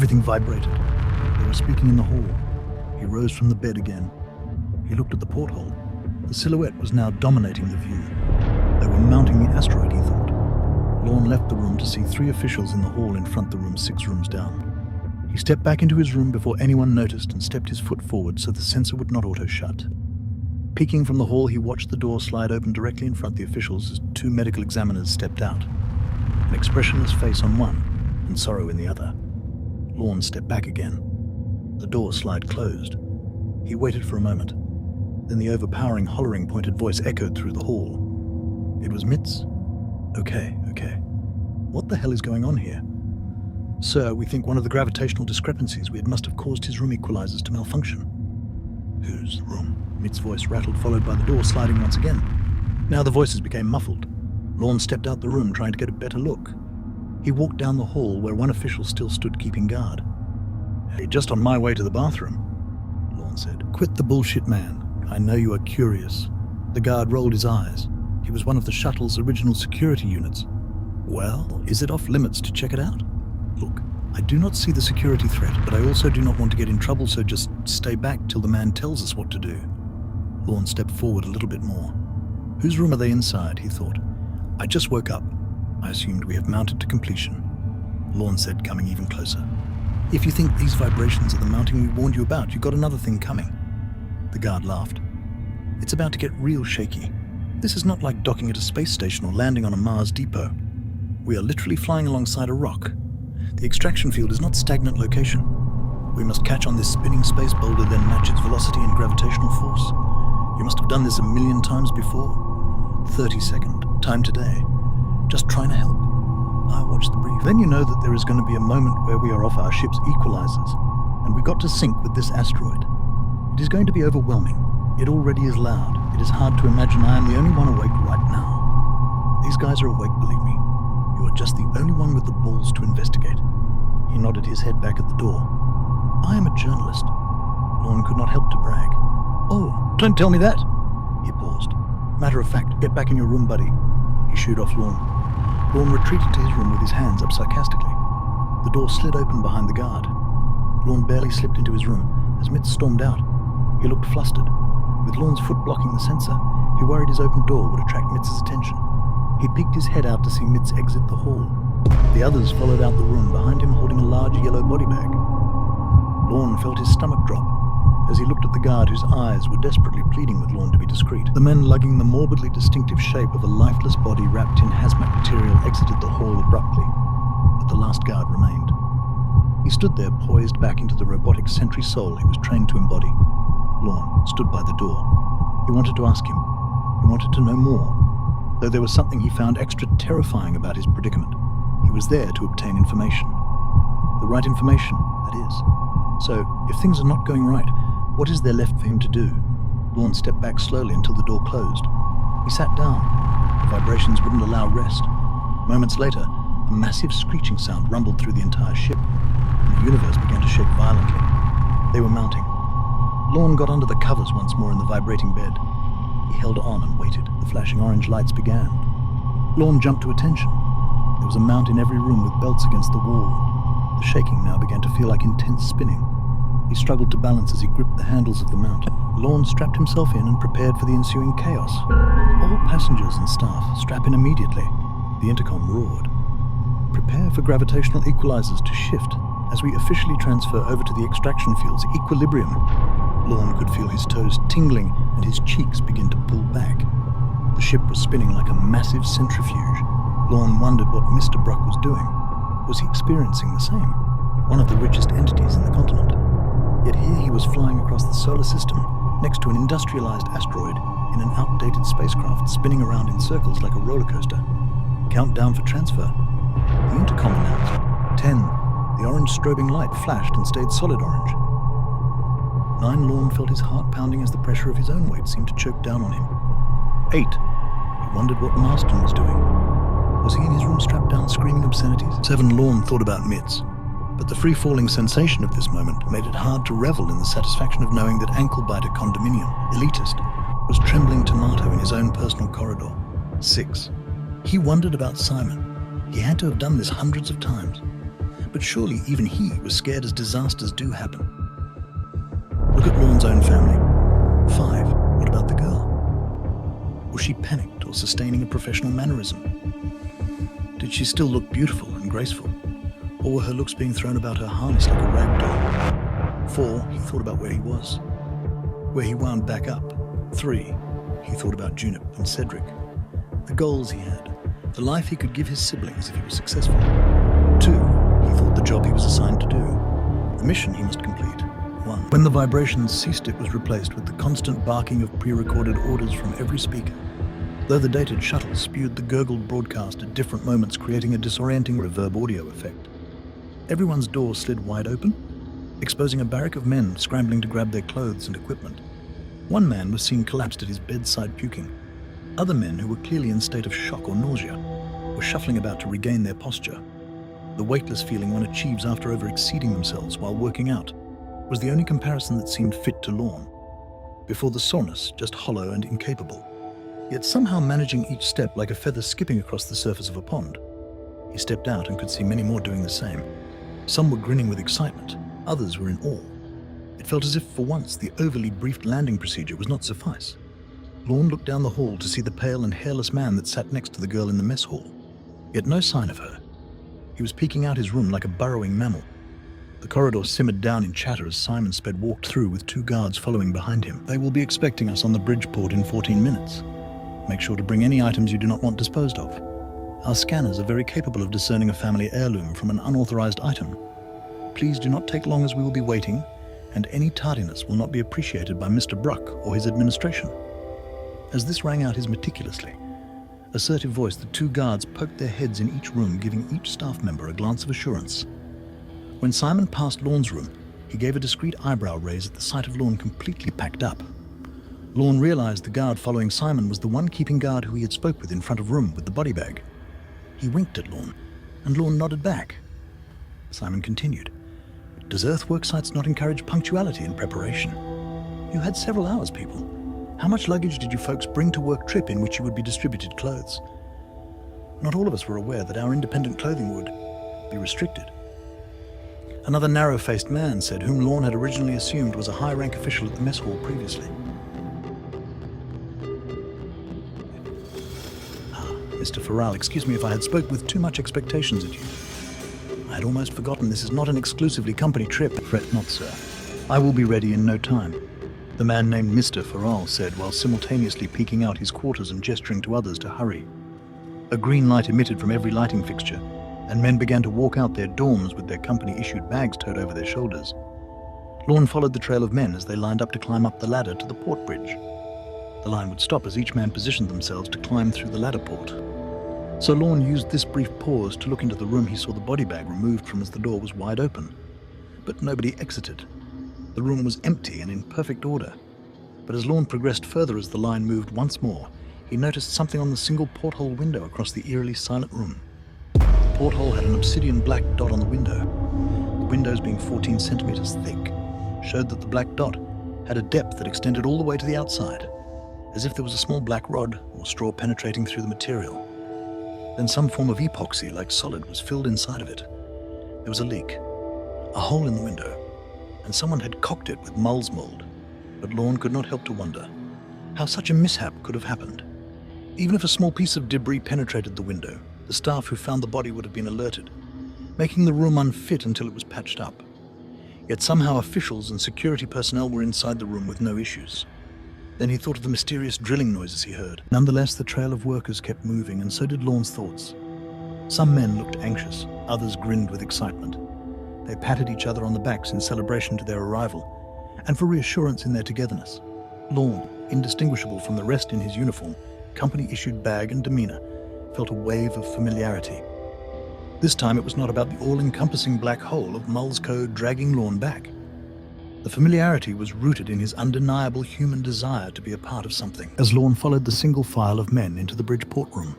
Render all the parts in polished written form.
Everything vibrated. They were speaking in the hall. He rose from the bed again. He looked at the porthole. The silhouette was now dominating the view. They were mounting the asteroid, he thought. Lorne left the room to see 3 officials in the hall in front the room 6 rooms down. He stepped back into his room before anyone noticed and stepped his foot forward so the sensor would not auto-shut. Peeking from the hall, he watched the door slide open directly in front of the officials as 2 medical examiners stepped out. An expressionless face on one and sorrow in the other. Lorne stepped back again. The door slide closed. He waited for a moment. Then the overpowering, hollering, pointed voice echoed through the hall. It was Mitz. Okay. What the hell is going on here? Sir, we think one of the gravitational discrepancies we had must have caused his room equalizers to malfunction. Whose room? Mitz's voice rattled, followed by the door sliding once again. Now the voices became muffled. Lorne stepped out the room, trying to get a better look. He walked down the hall where one official still stood keeping guard. Hey, just on my way to the bathroom, Lorne said. Quit the bullshit, man. I know you are curious. The guard rolled his eyes. He was one of the shuttle's original security units. Well, is it off limits to check it out? Look, I do not see the security threat, but I also do not want to get in trouble, so just stay back till the man tells us what to do. Lorne stepped forward a little bit more. Whose room are they inside, he thought. I just woke up. I assumed we have mounted to completion. Lorne said, coming even closer. If you think these vibrations are the mounting we warned you about, you've got another thing coming. The guard laughed. It's about to get real shaky. This is not like docking at a space station or landing on a Mars depot. We are literally flying alongside a rock. The extraction field is not stagnant location. We must catch on this spinning space boulder, then match its velocity and gravitational force. You must have done this 1,000,000 times before. 30-second, time today. Just trying to help. I watched the brief. Then you know that there is going to be a moment where we are off our ship's equalizers, and we got to sync with this asteroid. It is going to be overwhelming. It already is loud. It is hard to imagine I am the only one awake right now. These guys are awake, believe me. You are just the only one with the balls to investigate. He nodded his head back at the door. I am a journalist. Lorne could not help to brag. Oh, don't tell me that. He paused. Matter of fact, get back in your room, buddy. He shooed off Lorne. Lorne retreated to his room with his hands up sarcastically. The door slid open behind the guard. Lorne barely slipped into his room as Mitz stormed out. He looked flustered. With Lorne's foot blocking the sensor, he worried his open door would attract Mitz's attention. He peeked his head out to see Mitz exit the hall. The others followed out the room, behind him holding a large yellow body bag. Lorne felt his stomach drop as he looked at the guard whose eyes were desperately pleading with Lorne to be discreet. The men lugging the morbidly distinctive shape of a lifeless body wrapped in hazmat material exited the hall abruptly, but the last guard remained. He stood there poised back into the robotic sentry soul he was trained to embody. Lorne stood by the door. He wanted to ask him. He wanted to know more, though there was something he found extra terrifying about his predicament. He was there to obtain information. The right information, that is. So, if things are not going right, what is there left for him to do? Lorne stepped back slowly until the door closed. He sat down. The vibrations wouldn't allow rest. Moments later, a massive screeching sound rumbled through the entire ship, and the universe began to shake violently. They were mounting. Lorne got under the covers once more in the vibrating bed. He held on and waited. The flashing orange lights began. Lorne jumped to attention. There was a mount in every room with belts against the wall. The shaking now began to feel like intense spinning. He struggled to balance as he gripped the handles of the mount. Lorne strapped himself in and prepared for the ensuing chaos. All passengers and staff, strap in immediately. The intercom roared. Prepare for gravitational equalizers to shift as we officially transfer over to the extraction field's equilibrium. Lorne could feel his toes tingling and his cheeks begin to pull back. The ship was spinning like a massive centrifuge. Lorne wondered what Mr. Bruck was doing. Was he experiencing the same? One of the richest entities in the continent. Yet here he was flying across the solar system, next to an industrialized asteroid in an outdated spacecraft spinning around in circles like a roller coaster. Countdown for transfer. The intercom announced. 10. The orange strobing light flashed and stayed solid orange. 9. Lorne felt his heart pounding as the pressure of his own weight seemed to choke down on him. 8. He wondered what Marston was doing. Was he in his room strapped down screaming obscenities? 7. Lorne thought about Mitz. But the free-falling sensation of this moment made it hard to revel in the satisfaction of knowing that Ankle-biter condominium, elitist, was trembling tomato in his own personal corridor. 6. He wondered about Simon. He had to have done this hundreds of times. But surely even he was scared as disasters do happen. Look at Lorne's own family. 5. What about the girl? Was she panicked or sustaining a professional mannerism? Did she still look beautiful and graceful? Or were her looks being thrown about her harness like a rag doll? 4. He thought about where he was, where he wound back up. 3. He thought about Junip and Cedric, the goals he had, the life he could give his siblings if he was successful. 2. He thought the job he was assigned to do, the mission he must complete. 1. When the vibrations ceased, it was replaced with the constant barking of pre-recorded orders from every speaker. Though the dated shuttle spewed the gurgled broadcast at different moments, creating a disorienting reverb audio effect. Everyone's door slid wide open, exposing a barrack of men scrambling to grab their clothes and equipment. One man was seen collapsed at his bedside puking. Other men, who were clearly in a state of shock or nausea, were shuffling about to regain their posture. The weightless feeling one achieves after over-exceeding themselves while working out was the only comparison that seemed fit to Lorne. Before the soreness, just hollow and incapable, yet somehow managing each step like a feather skipping across the surface of a pond. He stepped out and could see many more doing the same. Some were grinning with excitement, others were in awe. It felt as if, for once, the overly briefed landing procedure was not suffice. Lorne looked down the hall to see the pale and hairless man that sat next to the girl in the mess hall. Yet no sign of her. He was peeking out his room like a burrowing mammal. The corridor simmered down in chatter as Simon Sped walked through with 2 guards following behind him. They will be expecting us on the Bridgeport in 14 minutes. Make sure to bring any items you do not want disposed of. Our scanners are very capable of discerning a family heirloom from an unauthorized item. Please do not take long as we will be waiting, and any tardiness will not be appreciated by Mr. Bruck or his administration. As this rang out his meticulously assertive voice, the 2 guards poked their heads in each room, giving each staff member a glance of assurance. When Simon passed Lorne's room, he gave a discreet eyebrow raise at the sight of Lorne completely packed up. Lorne realized the guard following Simon was the one keeping guard who he had spoke with in front of room with the body bag. He winked at Lorne, and Lorne nodded back. Simon continued. Does earthwork sites not encourage punctuality in preparation? You had several hours, people. How much luggage did you folks bring to work trip in which you would be distributed clothes? Not all of us were aware that our independent clothing would be restricted. Another narrow-faced man said, whom Lorne had originally assumed was a high-rank official at the mess hall previously. Mr. Farrell, excuse me if I had spoke with too much expectations at you. I had almost forgotten this is not an exclusively company trip. Fret not, sir. I will be ready in no time. The man named Mr. Farrell said while simultaneously peeking out his quarters and gesturing to others to hurry. A green light emitted from every lighting fixture, and men began to walk out their dorms with their company-issued bags towed over their shoulders. Lorne followed the trail of men as they lined up to climb up the ladder to the port bridge. The line would stop as each man positioned themselves to climb through the ladder port. So Lorne used this brief pause to look into the room he saw the body bag removed from as the door was wide open. But nobody exited. The room was empty and in perfect order. But as Lorne progressed further as the line moved once more, he noticed something on the single porthole window across the eerily silent room. The porthole had an obsidian black dot on the window. The windows, being 14 centimeters thick, showed that the black dot had a depth that extended all the way to the outside, as if there was a small black rod or straw penetrating through the material. Then some form of epoxy-like solid was filled inside of it. There was a leak, a hole in the window, and someone had caulked it with mull's mold. But Lorne could not help to wonder how such a mishap could have happened. Even if a small piece of debris penetrated the window, the staff who found the body would have been alerted, making the room unfit until it was patched up. Yet somehow officials and security personnel were inside the room with no issues. Then he thought of the mysterious drilling noises he heard. Nonetheless, the trail of workers kept moving, and so did Lorne's thoughts. Some men looked anxious, others grinned with excitement. They patted each other on the backs in celebration to their arrival, and for reassurance in their togetherness. Lorne, indistinguishable from the rest in his uniform, company-issued bag and demeanor, felt a wave of familiarity. This time it was not about the all-encompassing black hole of Mull's code dragging Lorne back. The familiarity was rooted in his undeniable human desire to be a part of something. As Lorne followed the single file of men into the Bridgeport room,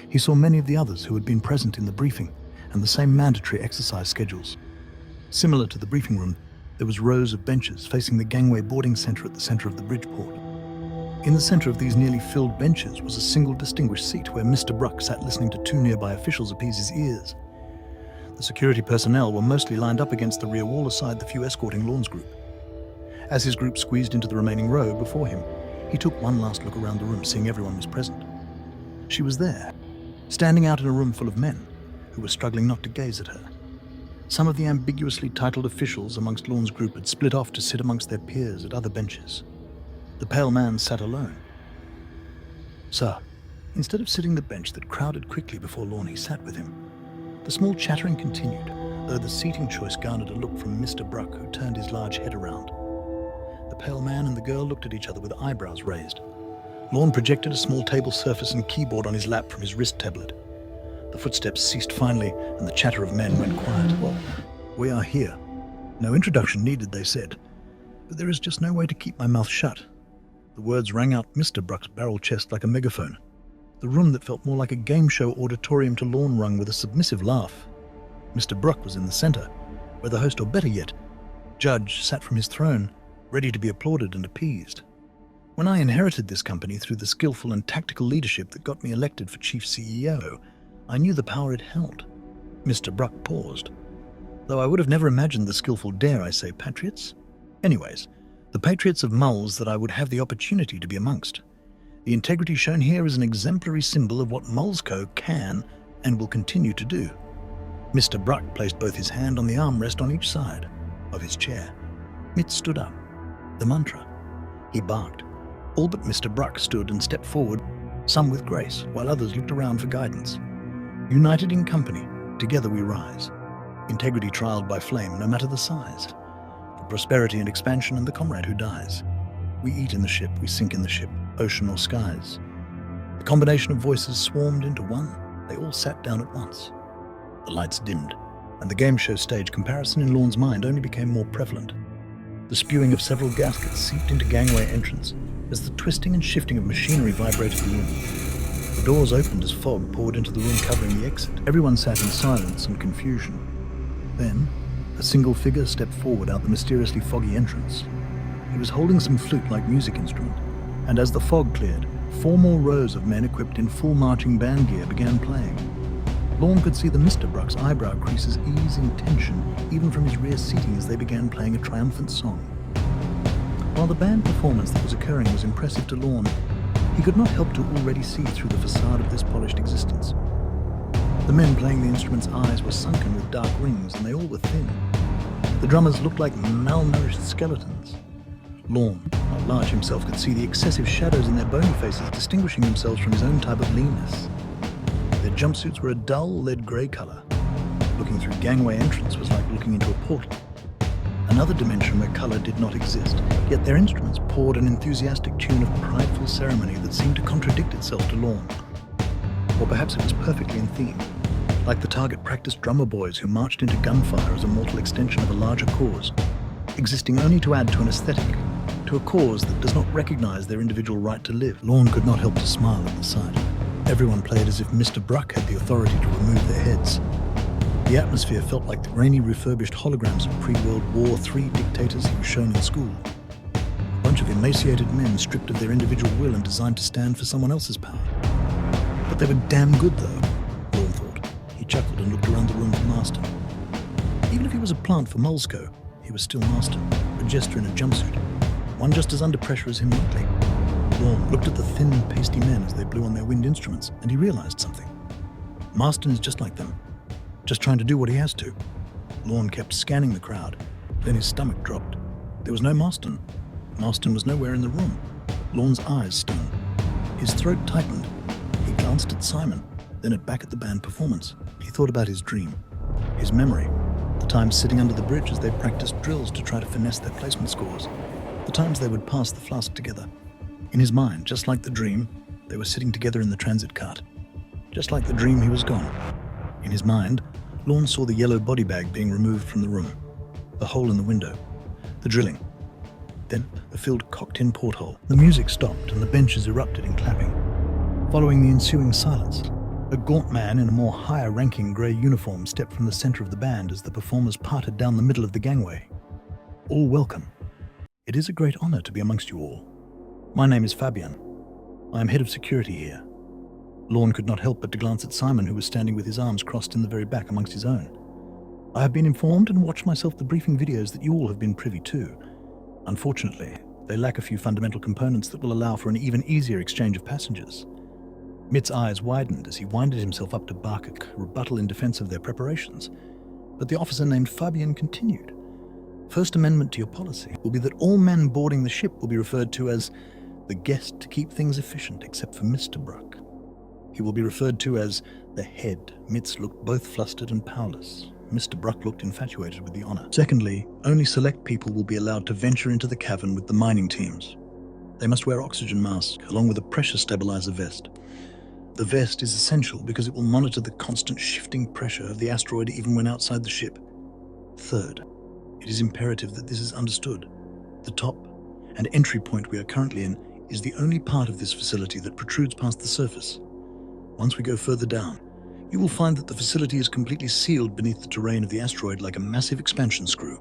he saw many of the others who had been present in the briefing and the same mandatory exercise schedules. Similar to the briefing room, there was rows of benches facing the gangway boarding center at the center of the Bridgeport. In the center of these nearly filled benches was a single distinguished seat where Mr. Bruck sat listening to 2 nearby officials appease his ears. The security personnel were mostly lined up against the rear wall aside the few escorting Lorne's group. As his group squeezed into the remaining row before him, he took one last look around the room, seeing everyone was present. She was there, standing out in a room full of men who were struggling not to gaze at her. Some of the ambiguously titled officials amongst Lorne's group had split off to sit amongst their peers at other benches. The pale man sat alone. Sir, instead of sitting the bench that crowded quickly before Lorne, he sat with him. The small chattering continued, though the seating choice garnered a look from Mr. Bruck, who turned his large head around. The pale man and the girl looked at each other with eyebrows raised. Lorne projected a small table surface and keyboard on his lap from his wrist tablet. The footsteps ceased finally, and the chatter of men went quiet. Well, we are here. No introduction needed, they said. But there is just no way to keep my mouth shut. The words rang out Mr. Bruck's barrel chest like a megaphone. The room that felt more like a game show auditorium to Lorne rung with a submissive laugh. Mr. Bruck was in the center, where the host, or better yet, judge, sat from his throne, ready to be applauded and appeased. When I inherited this company through the skillful and tactical leadership that got me elected for chief CEO, I knew the power it held. Mr. Bruck paused. Though I would have never imagined the skillful, dare I say, patriots. Anyways, the patriots of Mulls that I would have the opportunity to be amongst. The integrity shown here is an exemplary symbol of what Mullsco can and will continue to do. Mr. Bruck placed both his hand on the armrest on each side of his chair. Mitt stood up. The mantra. He barked. All but Mr. Bruck stood and stepped forward, some with grace, while others looked around for guidance. United in company, together we rise. Integrity trialed by flame, no matter the size. For prosperity and expansion and the comrade who dies. We eat in the ship, we sink in the ship, ocean or skies. The combination of voices swarmed into one. They all sat down at once. The lights dimmed, and the game show stage comparison in Lorne's mind only became more prevalent. The spewing of several gaskets seeped into gangway entrance as the twisting and shifting of machinery vibrated the room. The doors opened as fog poured into the room covering the exit. Everyone sat in silence and confusion. Then, a single figure stepped forward out the mysteriously foggy entrance. He was holding some flute-like music instrument, and as the fog cleared, 4 more rows of men equipped in full marching band gear began playing. Lorne could see the Mr. Bruck's eyebrow creases ease in tension even from his rear seating as they began playing a triumphant song. While the band performance that was occurring was impressive to Lorne, he could not help to already see through the facade of this polished existence. The men playing the instruments' eyes were sunken with dark rings, and they all were thin. The drummers looked like malnourished skeletons. Lorne, not large himself, could see the excessive shadows in their bony faces distinguishing themselves from his own type of leanness. Their jumpsuits were a dull lead grey colour. Looking through gangway entrance was like looking into a portal. Another dimension where colour did not exist, yet their instruments poured an enthusiastic tune of prideful ceremony that seemed to contradict itself to Lorne. Or perhaps it was perfectly in theme, like the target practice drummer boys who marched into gunfire as a mortal extension of a larger cause, existing only to add to an aesthetic, to a cause that does not recognise their individual right to live. Lorne could not help to smile at the sight. Everyone played as if Mr. Bruck had the authority to remove their heads. The atmosphere felt like the grainy refurbished holograms of pre-World War III dictators he was shown in school. A bunch of emaciated men stripped of their individual will and designed to stand for someone else's power. But they were damn good though, Lorne thought. He chuckled and looked around the room for Marston. Even if he was a plant for Mullsco, he was still Marston, a jester in a jumpsuit, one just as under pressure as him mentally. Lorne looked at the thin, pasty men as they blew on their wind instruments, and he realized something. Marston is just like them, just trying to do what he has to. Lorne kept scanning the crowd, then his stomach dropped. There was no Marston. Marston was nowhere in the room. Lorne's eyes stung. His throat tightened. He glanced at Simon, then back at the band performance. He thought about his dream, his memory, the times sitting under the bridge as they practiced drills to try to finesse their placement scores, the times they would pass the flask together. In his mind, just like the dream, they were sitting together in the transit cart. Just like the dream, he was gone. In his mind, Lorne saw the yellow body bag being removed from the room, the hole in the window, the drilling. Then the filled cocked-in porthole. The music stopped and the benches erupted in clapping. Following the ensuing silence, a gaunt man in a more higher-ranking grey uniform stepped from the center of the band as the performers parted down the middle of the gangway. All welcome. It is a great honor to be amongst you all. My name is Fabian. I am head of security here. Lorne could not help but to glance at Simon, who was standing with his arms crossed in the very back amongst his own. I have been informed and watched myself the briefing videos that you all have been privy to. Unfortunately, they lack a few fundamental components that will allow for an even easier exchange of passengers. Mitt's eyes widened as he winded himself up to bark a rebuttal in defense of their preparations, but the officer named Fabian continued. First amendment to your policy will be that all men boarding the ship will be referred to as the guest to keep things efficient except for Mr. Bruck. He will be referred to as the head. Mitz looked both flustered and powerless. Mr. Bruck looked infatuated with the honor. Secondly, only select people will be allowed to venture into the cavern with the mining teams. They must wear oxygen masks along with a pressure stabilizer vest. The vest is essential because it will monitor the constant shifting pressure of the asteroid even when outside the ship. Third, it is imperative that this is understood. The top and entry point we are currently in is the only part of this facility that protrudes past the surface. Once we go further down, you will find that the facility is completely sealed beneath the terrain of the asteroid like a massive expansion screw.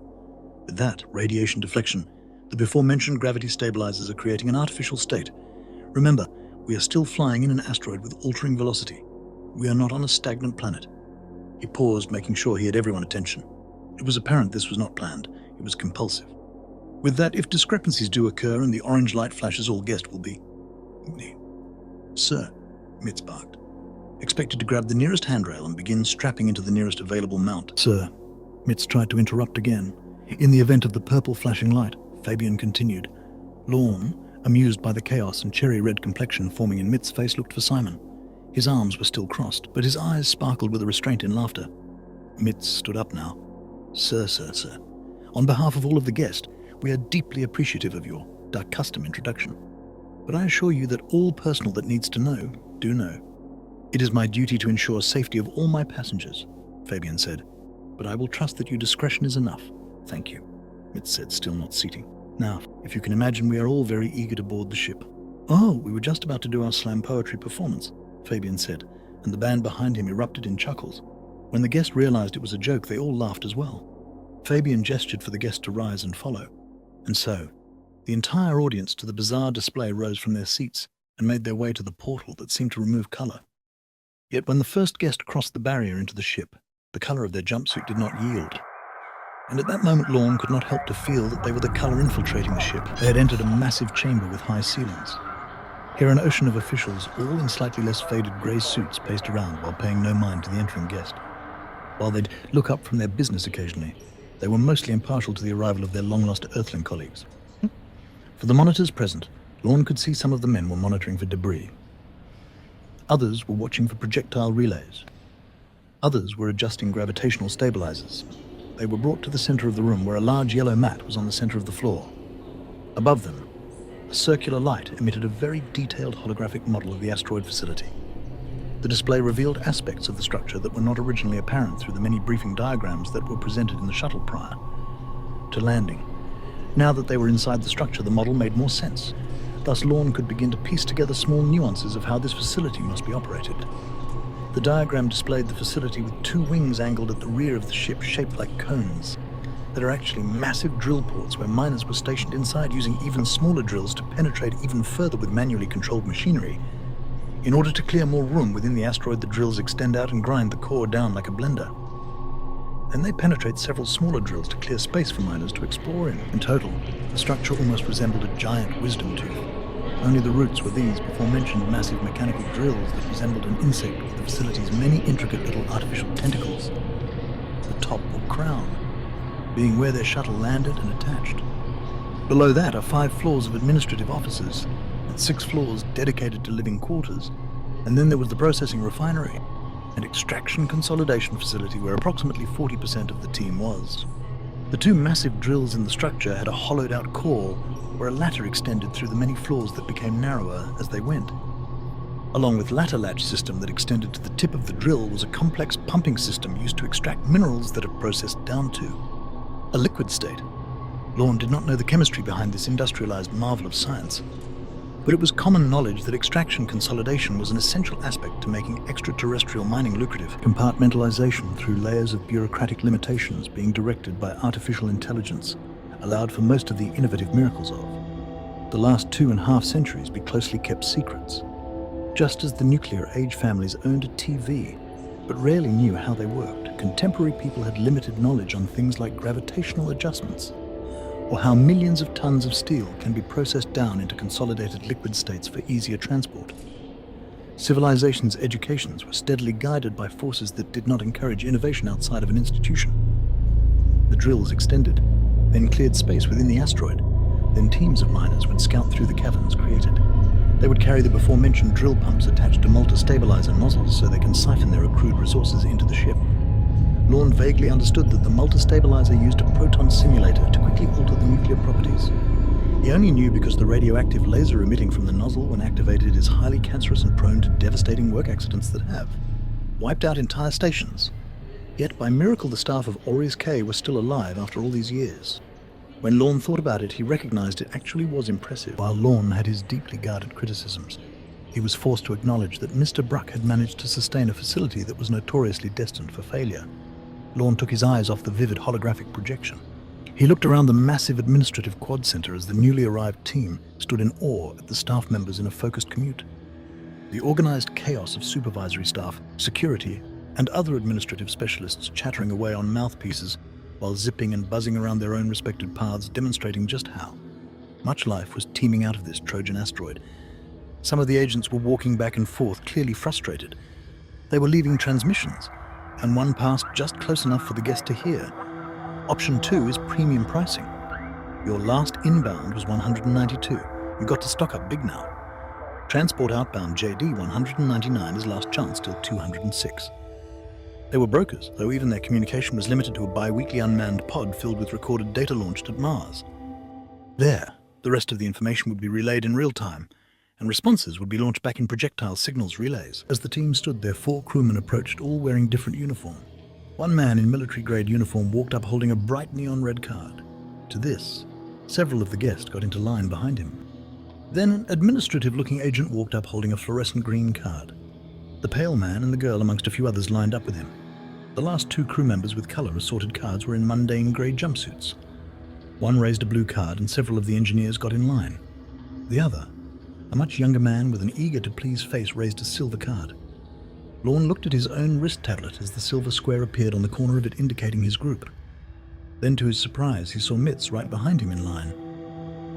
With that radiation deflection, the before-mentioned gravity stabilizers are creating an artificial state. Remember, we are still flying in an asteroid with altering velocity. We are not on a stagnant planet. He paused, making sure he had everyone's attention. It was apparent this was not planned. It was compulsive. With that, if discrepancies do occur and the orange light flashes, all guests will be... Sir, Mitz barked, expected to grab the nearest handrail and begin strapping into the nearest available mount. Sir, Mitz tried to interrupt again. In the event of the purple flashing light, Fabian continued. Lorne, amused by the chaos and cherry-red complexion forming in Mitz's face, looked for Simon. His arms were still crossed, but his eyes sparkled with a restraint in laughter. Mitz stood up now. Sir. On behalf of all of the guests, we are deeply appreciative of your custom introduction. But I assure you that all personnel that needs to know, do know. It is my duty to ensure safety of all my passengers, Fabian said. But I will trust that your discretion is enough. Thank you, Mitz said, still not seating. Now, if you can imagine, we are all very eager to board the ship. Oh, we were just about to do our slam poetry performance, Fabian said, and the band behind him erupted in chuckles. When the guests realized it was a joke, they all laughed as well. Fabian gestured for the guests to rise and follow. And so, the entire audience to the bizarre display rose from their seats and made their way to the portal that seemed to remove color. Yet when the first guest crossed the barrier into the ship, the color of their jumpsuit did not yield. And at that moment, Lorne could not help to feel that they were the color infiltrating the ship. They had entered a massive chamber with high ceilings. Here an ocean of officials, all in slightly less faded grey suits, paced around while paying no mind to the entering guest. While they'd look up from their business occasionally, they were mostly impartial to the arrival of their long-lost Earthling colleagues. For the monitors present, Lorne could see some of the men were monitoring for debris. Others were watching for projectile relays. Others were adjusting gravitational stabilizers. They were brought to the center of the room where a large yellow mat was on the center of the floor. Above them, a circular light emitted a very detailed holographic model of the asteroid facility. The display revealed aspects of the structure that were not originally apparent through the many briefing diagrams that were presented in the shuttle prior to landing. Now that they were inside the structure, the model made more sense. Thus, Lorne could begin to piece together small nuances of how this facility must be operated. The diagram displayed the facility with two wings angled at the rear of the ship shaped like cones. There are actually massive drill ports where miners were stationed inside using even smaller drills to penetrate even further with manually controlled machinery. In order to clear more room within the asteroid, the drills extend out and grind the core down like a blender. Then they penetrate several smaller drills to clear space for miners to explore in. In total, the structure almost resembled a giant wisdom tooth. Only the roots were these before-mentioned massive mechanical drills that resembled an insect with the facility's many intricate little artificial tentacles. The top or crown being where their shuttle landed and attached. Below that are 5 floors of administrative offices, and 6 floors dedicated to living quarters. And then there was the processing refinery and extraction consolidation facility where approximately 40% of the team was. The 2 massive drills in the structure had a hollowed-out core where a ladder extended through the many floors that became narrower as they went. Along with ladder latch system that extended to the tip of the drill was a complex pumping system used to extract minerals that are processed down to a liquid state. Lorne did not know the chemistry behind this industrialized marvel of science, but it was common knowledge that extraction consolidation was an essential aspect to making extraterrestrial mining lucrative. Compartmentalization through layers of bureaucratic limitations being directed by artificial intelligence allowed for most of the innovative miracles of the last 2.5 centuries be closely kept secrets. Just as the nuclear age families owned a TV, but rarely knew how they worked. Contemporary people had limited knowledge on things like gravitational adjustments, or how millions of tons of steel can be processed down into consolidated liquid states for easier transport. Civilization's educations were steadily guided by forces that did not encourage innovation outside of an institution. The drills extended, then cleared space within the asteroid. Then teams of miners would scout through the caverns created. They would carry the before-mentioned drill pumps attached to multi-stabilizer nozzles so they can siphon their accrued resources into the ship. Lorne vaguely understood that the multi-stabilizer used a proton simulator to quickly alter the nuclear properties. He only knew because the radioactive laser emitting from the nozzle when activated is highly cancerous and prone to devastating work accidents that have wiped out entire stations. Yet by miracle the staff of Auris K were still alive after all these years. When Lorne thought about it, he recognized it actually was impressive. While Lorne had his deeply guarded criticisms, he was forced to acknowledge that Mr. Bruck had managed to sustain a facility that was notoriously destined for failure. Lorne took his eyes off the vivid holographic projection. He looked around the massive administrative quad center as the newly arrived team stood in awe at the staff members in a focused commute. The organized chaos of supervisory staff, security, and other administrative specialists chattering away on mouthpieces while zipping and buzzing around their own respected paths, demonstrating just how much life was teeming out of this Trojan asteroid. Some of the agents were walking back and forth, clearly frustrated. They were leaving transmissions, and one passed just close enough for the guest to hear. Option 2 is premium pricing. Your last inbound was 192. You got to stock up big now. Transport outbound JD 199 is last chance till 206. They were brokers, though even their communication was limited to a bi-weekly unmanned pod filled with recorded data launched at Mars. There, the rest of the information would be relayed in real time, and responses would be launched back in projectile signals relays. As the team stood there, 4 crewmen approached, all wearing different uniform. One man in military-grade uniform walked up holding a bright neon red card. To this, several of the guests got into line behind him. Then an administrative-looking agent walked up holding a fluorescent green card. The pale man and the girl amongst a few others lined up with him. The last 2 crew members with color-assorted cards were in mundane grey jumpsuits. One raised a blue card and several of the engineers got in line. The other, a much younger man with an eager-to-please face, raised a silver card. Lorne looked at his own wrist tablet as the silver square appeared on the corner of it, indicating his group. Then, to his surprise, he saw Mitz right behind him in line.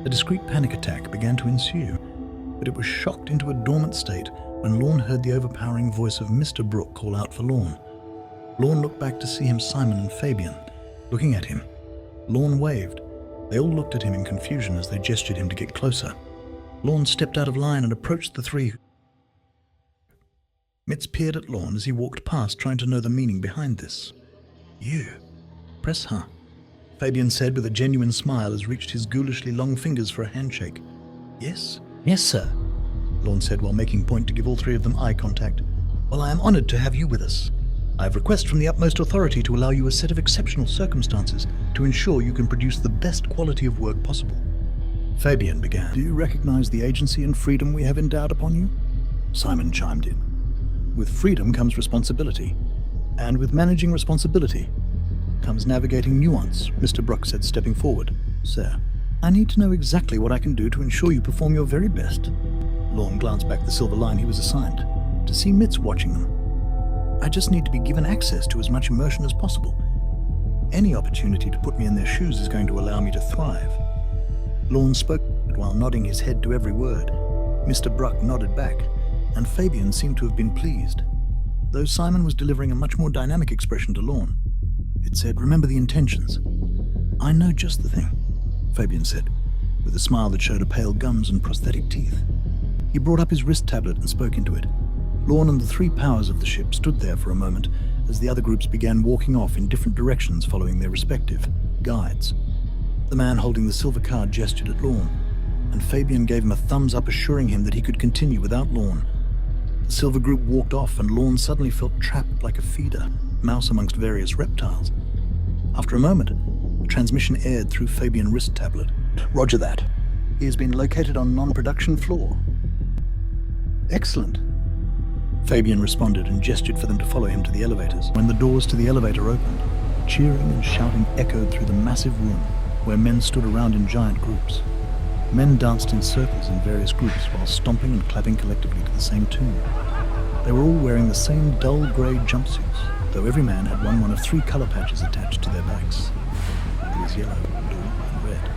A discreet panic attack began to ensue, but it was shocked into a dormant state when Lorne heard the overpowering voice of Mr. Brooke call out for Lorne. Lorne looked back to see him, Simon and Fabian, looking at him. Lorne waved. They all looked at him in confusion as they gestured him to get closer. Lorne stepped out of line and approached the 3. Mitz peered at Lorne as he walked past, trying to know the meaning behind this. You? Press, huh? Fabian said with a genuine smile as reached his ghoulishly long fingers for a handshake. Yes? Yes, sir, Lorne said while making point to give all 3 of them eye contact. Well, I am honored to have you with us. I have request from the utmost authority to allow you a set of exceptional circumstances to ensure you can produce the best quality of work possible. Fabian began. Do you recognize the agency and freedom we have endowed upon you? Simon chimed in. With freedom comes responsibility, and with managing responsibility comes navigating nuance, Mr. Bruck said, stepping forward. Sir, I need to know exactly what I can do to ensure you perform your very best. Lorne glanced back the silver line he was assigned, to see Mitz watching them. I just need to be given access to as much immersion as possible. Any opportunity to put me in their shoes is going to allow me to thrive. Lorne spoke while nodding his head to every word. Mr. Bruck nodded back, and Fabian seemed to have been pleased, though Simon was delivering a much more dynamic expression to Lorne. It said, remember the intentions. I know just the thing, Fabian said, with a smile that showed a pale gums and prosthetic teeth. He brought up his wrist tablet and spoke into it. Lorne and the 3 powers of the ship stood there for a moment as the other groups began walking off in different directions following their respective guides. The man holding the silver card gestured at Lorne, and Fabian gave him a thumbs up, assuring him that he could continue without Lorne. The silver group walked off, and Lorne suddenly felt trapped like a feeder mouse amongst various reptiles. After a moment, the transmission aired through Fabian wrist tablet. Roger that. He has been located on non-production floor. Excellent. Fabian responded and gestured for them to follow him to the elevators. When the doors to the elevator opened, cheering and shouting echoed through the massive room where men stood around in giant groups. Men danced in circles in various groups while stomping and clapping collectively to the same tune. They were all wearing the same dull grey jumpsuits, though every man had one of 3 colour patches attached to their backs. It was yellow, blue and red.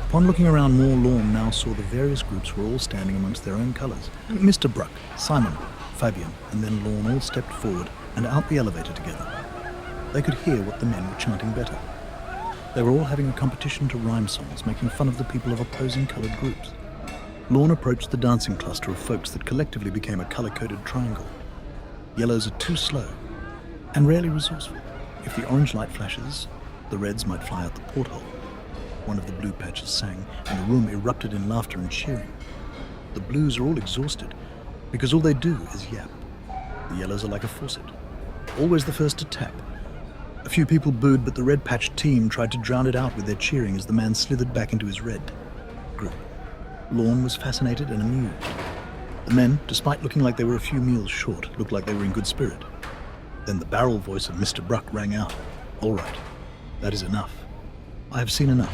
Upon looking around more, Lorne now saw the various groups were all standing amongst their own colours. Mr. Bruck, Simon, Fabian and then Lorne all stepped forward and out the elevator together. They could hear what the men were chanting better. They were all having a competition to rhyme songs, making fun of the people of opposing coloured groups. Lorne approached the dancing cluster of folks that collectively became a colour-coded triangle. Yellows are too slow and rarely resourceful. If the orange light flashes, the reds might fly out the porthole. One of the blue patches sang, and the room erupted in laughter and cheering. The blues are all exhausted, because all they do is yap. The yellows are like a faucet, always the first to tap. A few people booed, but the red patch team tried to drown it out with their cheering as the man slithered back into his red group. Lorne was fascinated and amused. The men, despite looking like they were a few meals short, looked like they were in good spirit. Then the barrel voice of Mr. Bruck rang out. "All right, that is enough. I have seen enough.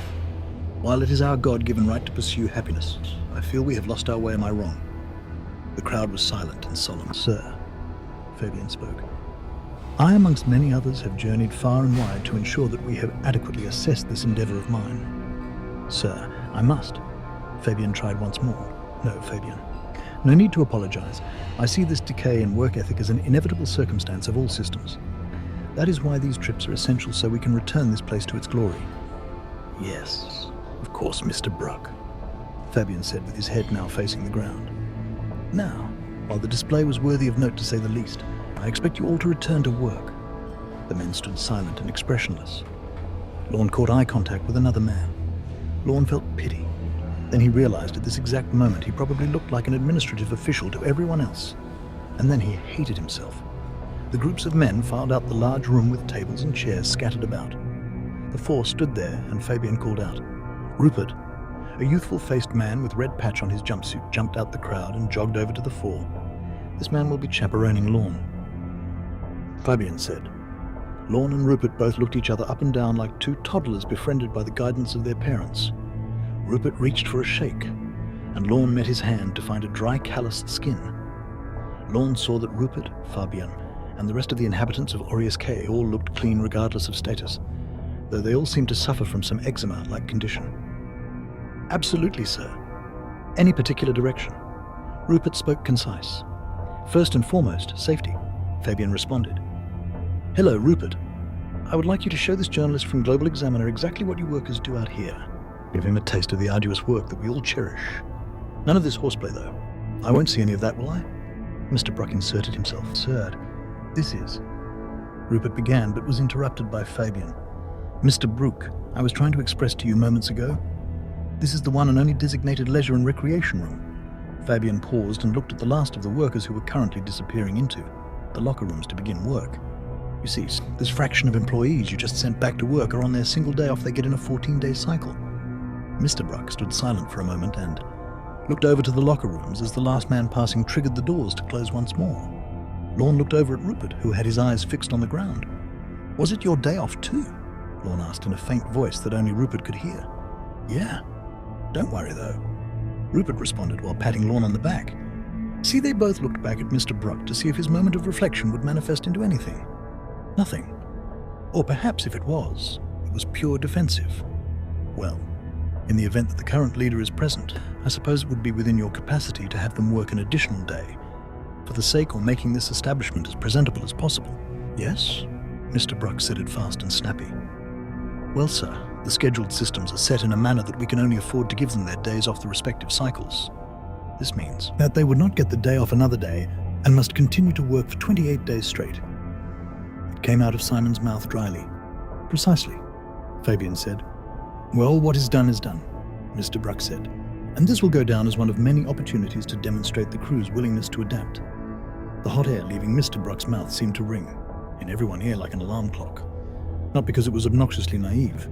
While it is our God-given right to pursue happiness, I feel we have lost our way. Am I wrong?" The crowd was silent and solemn. "Sir," Fabian spoke, "I, amongst many others, have journeyed far and wide to ensure that we have adequately assessed this endeavour of mine." "Sir, I must." Fabian tried once more. "No, Fabian. No need to apologise. I see this decay in work ethic as an inevitable circumstance of all systems. That is why these trips are essential, so we can return this place to its glory." "Yes, of course, Mr. Bruck," Fabian said with his head now facing the ground. "Now, while the display was worthy of note to say the least, I expect you all to return to work." The men stood silent and expressionless. Lorne caught eye contact with another man. Lorne felt pity. Then he realized at this exact moment he probably looked like an administrative official to everyone else. And then he hated himself. The groups of men filed out the large room with tables and chairs scattered about. The 4 stood there, and Fabian called out. Rupert, a youthful-faced man with red patch on his jumpsuit, jumped out the crowd and jogged over to the 4. "This man will be chaperoning Lorne," Fabian said. Lorne and Rupert both looked each other up and down like 2 toddlers befriended by the guidance of their parents. Rupert reached for a shake, and Lorne met his hand to find a dry, calloused skin. Lorne saw that Rupert, Fabian, and the rest of the inhabitants of Aureus K all looked clean regardless of status, though they all seemed to suffer from some eczema-like condition. "Absolutely, sir. Any particular direction?" Rupert spoke concise. "First and foremost, safety," Fabian responded. "Hello, Rupert. I would like you to show this journalist from Global Examiner exactly what you workers do out here. Give him a taste of the arduous work that we all cherish. None of this horseplay, though. I won't see any of that, will I?" Mr. Bruck inserted himself. "Sir, this is..." Rupert began, but was interrupted by Fabian. "Mr. Bruck, I was trying to express to you moments ago. This is the one and only designated leisure and recreation room." Fabian paused and looked at the last of the workers who were currently disappearing into the locker rooms to begin work. "You see, this fraction of employees you just sent back to work are on their single day off they get in a 14-day cycle." Mr. Bruck stood silent for a moment and looked over to the locker rooms as the last man passing triggered the doors to close once more. Lorne looked over at Rupert, who had his eyes fixed on the ground. "Was it your day off too?" Lorne asked in a faint voice that only Rupert could hear. "Yeah. Don't worry, though," Rupert responded while patting Lorne on the back. See, they both looked back at Mr. Bruck to see if his moment of reflection would manifest into anything. Nothing. Or perhaps if it was pure defensive. Well, in the event that the current leader is present, I suppose it would be within your capacity to have them work an additional day, for the sake of making this establishment as presentable as possible. "Yes?" Mr. Bruck said it fast and snappy. "Well, sir, the scheduled systems are set in a manner that we can only afford to give them their days off the respective cycles. This means that they would not get the day off another day and must continue to work for 28 days straight." It came out of Simon's mouth dryly. "Precisely," Fabian said. "Well, what is done, Mr. Bruck said. And this will go down as one of many opportunities to demonstrate the crew's willingness to adapt." The hot air leaving Mr. Bruck's mouth seemed to ring in everyone here like an alarm clock. Not because it was obnoxiously naive,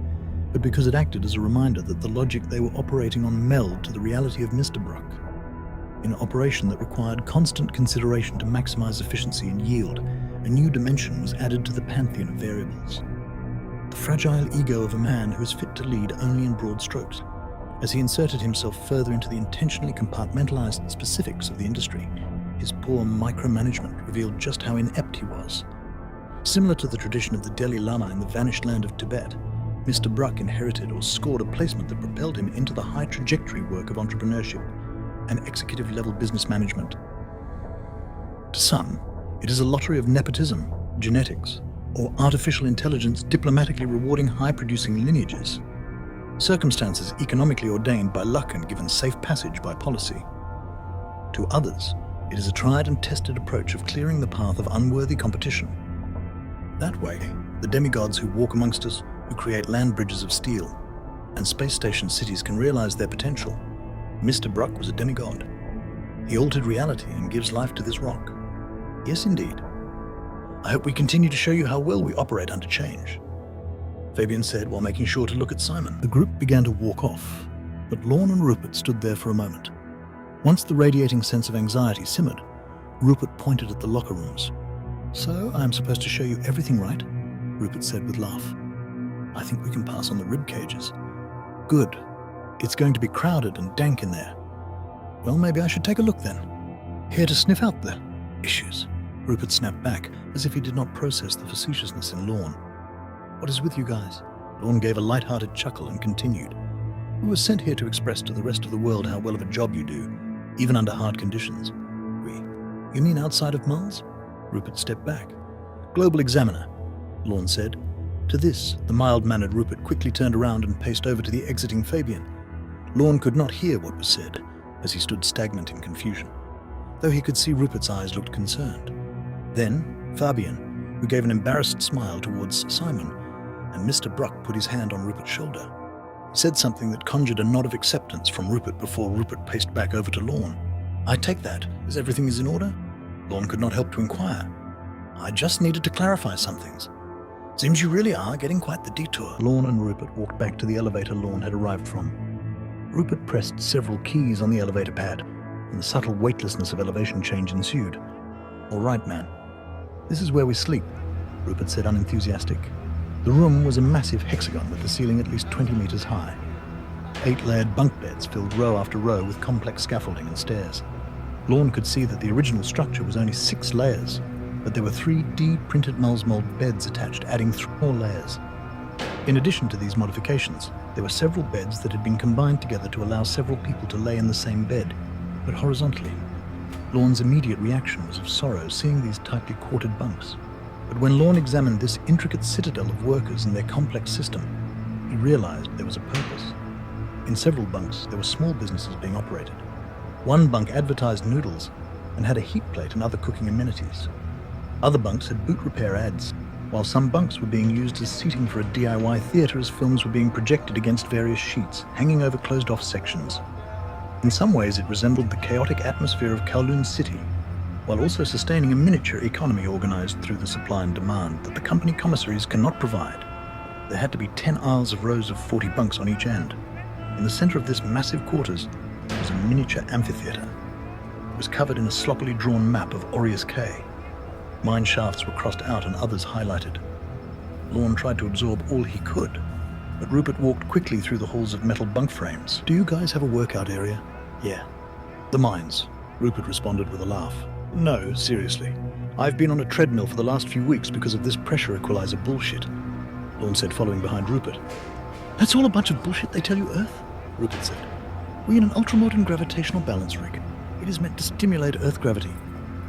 but because it acted as a reminder that the logic they were operating on melded to the reality of Mr. Bruck. In an operation that required constant consideration to maximize efficiency and yield, a new dimension was added to the pantheon of variables. The fragile ego of a man who is fit to lead only in broad strokes. As he inserted himself further into the intentionally compartmentalized specifics of the industry, His poor micromanagement revealed just how inept he was. Similar to the tradition of the Dalai Lama in the vanished land of Tibet, Mr. Bruck inherited or scored a placement that propelled him into the high trajectory work of entrepreneurship and executive-level business management. To some, it is a lottery of nepotism, genetics, or artificial intelligence diplomatically rewarding high-producing lineages. Circumstances economically ordained by luck and given safe passage by policy. To others, it is a tried and tested approach of clearing the path of unworthy competition. That way, the demigods who walk amongst us, who create land bridges of steel, and space station cities can realize their potential. Mr. Bruck was a demigod. He altered reality and gives life to this rock. Yes, indeed. I hope we continue to show you how well we operate under change, Fabian said while making sure to look at Simon. The group began to walk off, but Lorne and Rupert stood there for a moment. Once the radiating sense of anxiety simmered, Rupert pointed at the locker rooms. "So, I'm supposed to show you everything, right?" Rupert said with a laugh. "I think we can pass on the rib cages." "Good. It's going to be crowded and dank in there." "Well, maybe I should take a look then. Here to sniff out the issues." Rupert snapped back, as if he did not process the facetiousness in Lorne. "What is with you guys?" Lorne gave a light-hearted chuckle and continued. "We were sent here to express to the rest of the world how well of a job you do, even under hard conditions." You mean outside of Mars?" Rupert stepped back. "Global Examiner," Lorne said. To this, the mild-mannered Rupert quickly turned around and paced over to the exiting Fabian. Lorne could not hear what was said, as he stood stagnant in confusion, though he could see Rupert's eyes looked concerned. Then, Fabian, who gave an embarrassed smile towards Simon, and Mr. Bruck put his hand on Rupert's shoulder, said something that conjured a nod of acceptance from Rupert before Rupert paced back over to Lorne. "I take that, as everything is in order?" Lorne could not help to inquire. "I just needed to clarify some things. Seems you really are getting quite the detour." Lorne and Rupert walked back to the elevator Lorne had arrived from. Rupert pressed several keys on the elevator pad, and the subtle weightlessness of elevation change ensued. "All right, man. This is where we sleep," Rupert said, unenthusiastic. The room was a massive hexagon with the ceiling at least 20 meters high. 8-layered bunk beds filled row after row with complex scaffolding and stairs. Lorne could see that the original structure was only 6 layers, but there were 3 D-printed Mulsmold beds attached, adding 3 more layers. In addition to these modifications, there were several beds that had been combined together to allow several people to lay in the same bed, but horizontally. Lorne's immediate reaction was of sorrow seeing these tightly quartered bunks. But when Lorne examined this intricate citadel of workers and their complex system, he realized there was a purpose. In several bunks, there were small businesses being operated. One bunk advertised noodles and had a heat plate and other cooking amenities. Other bunks had boot repair ads, while some bunks were being used as seating for a DIY theater as films were being projected against various sheets, hanging over closed-off sections. In some ways, it resembled the chaotic atmosphere of Kowloon City, while also sustaining a miniature economy organized through the supply and demand that the company commissaries cannot provide. There had to be 10 aisles of rows of 40 bunks on each end. In the center of this massive quarters was a miniature amphitheater. It was covered in a sloppily drawn map of Aureus K. Mine shafts were crossed out and others highlighted. Lorne tried to absorb all he could, but Rupert walked quickly through the halls of metal bunk frames. "Do you guys have a workout area?" "Yeah." "The mines," Rupert responded with a laugh. "No, seriously. I've been on a treadmill for the last few weeks because of this pressure equalizer bullshit," Lorne said, following behind Rupert. "That's all a bunch of bullshit they tell you, Earth," Rupert said. "We're in an ultramodern gravitational balance rig. It is meant to stimulate Earth gravity."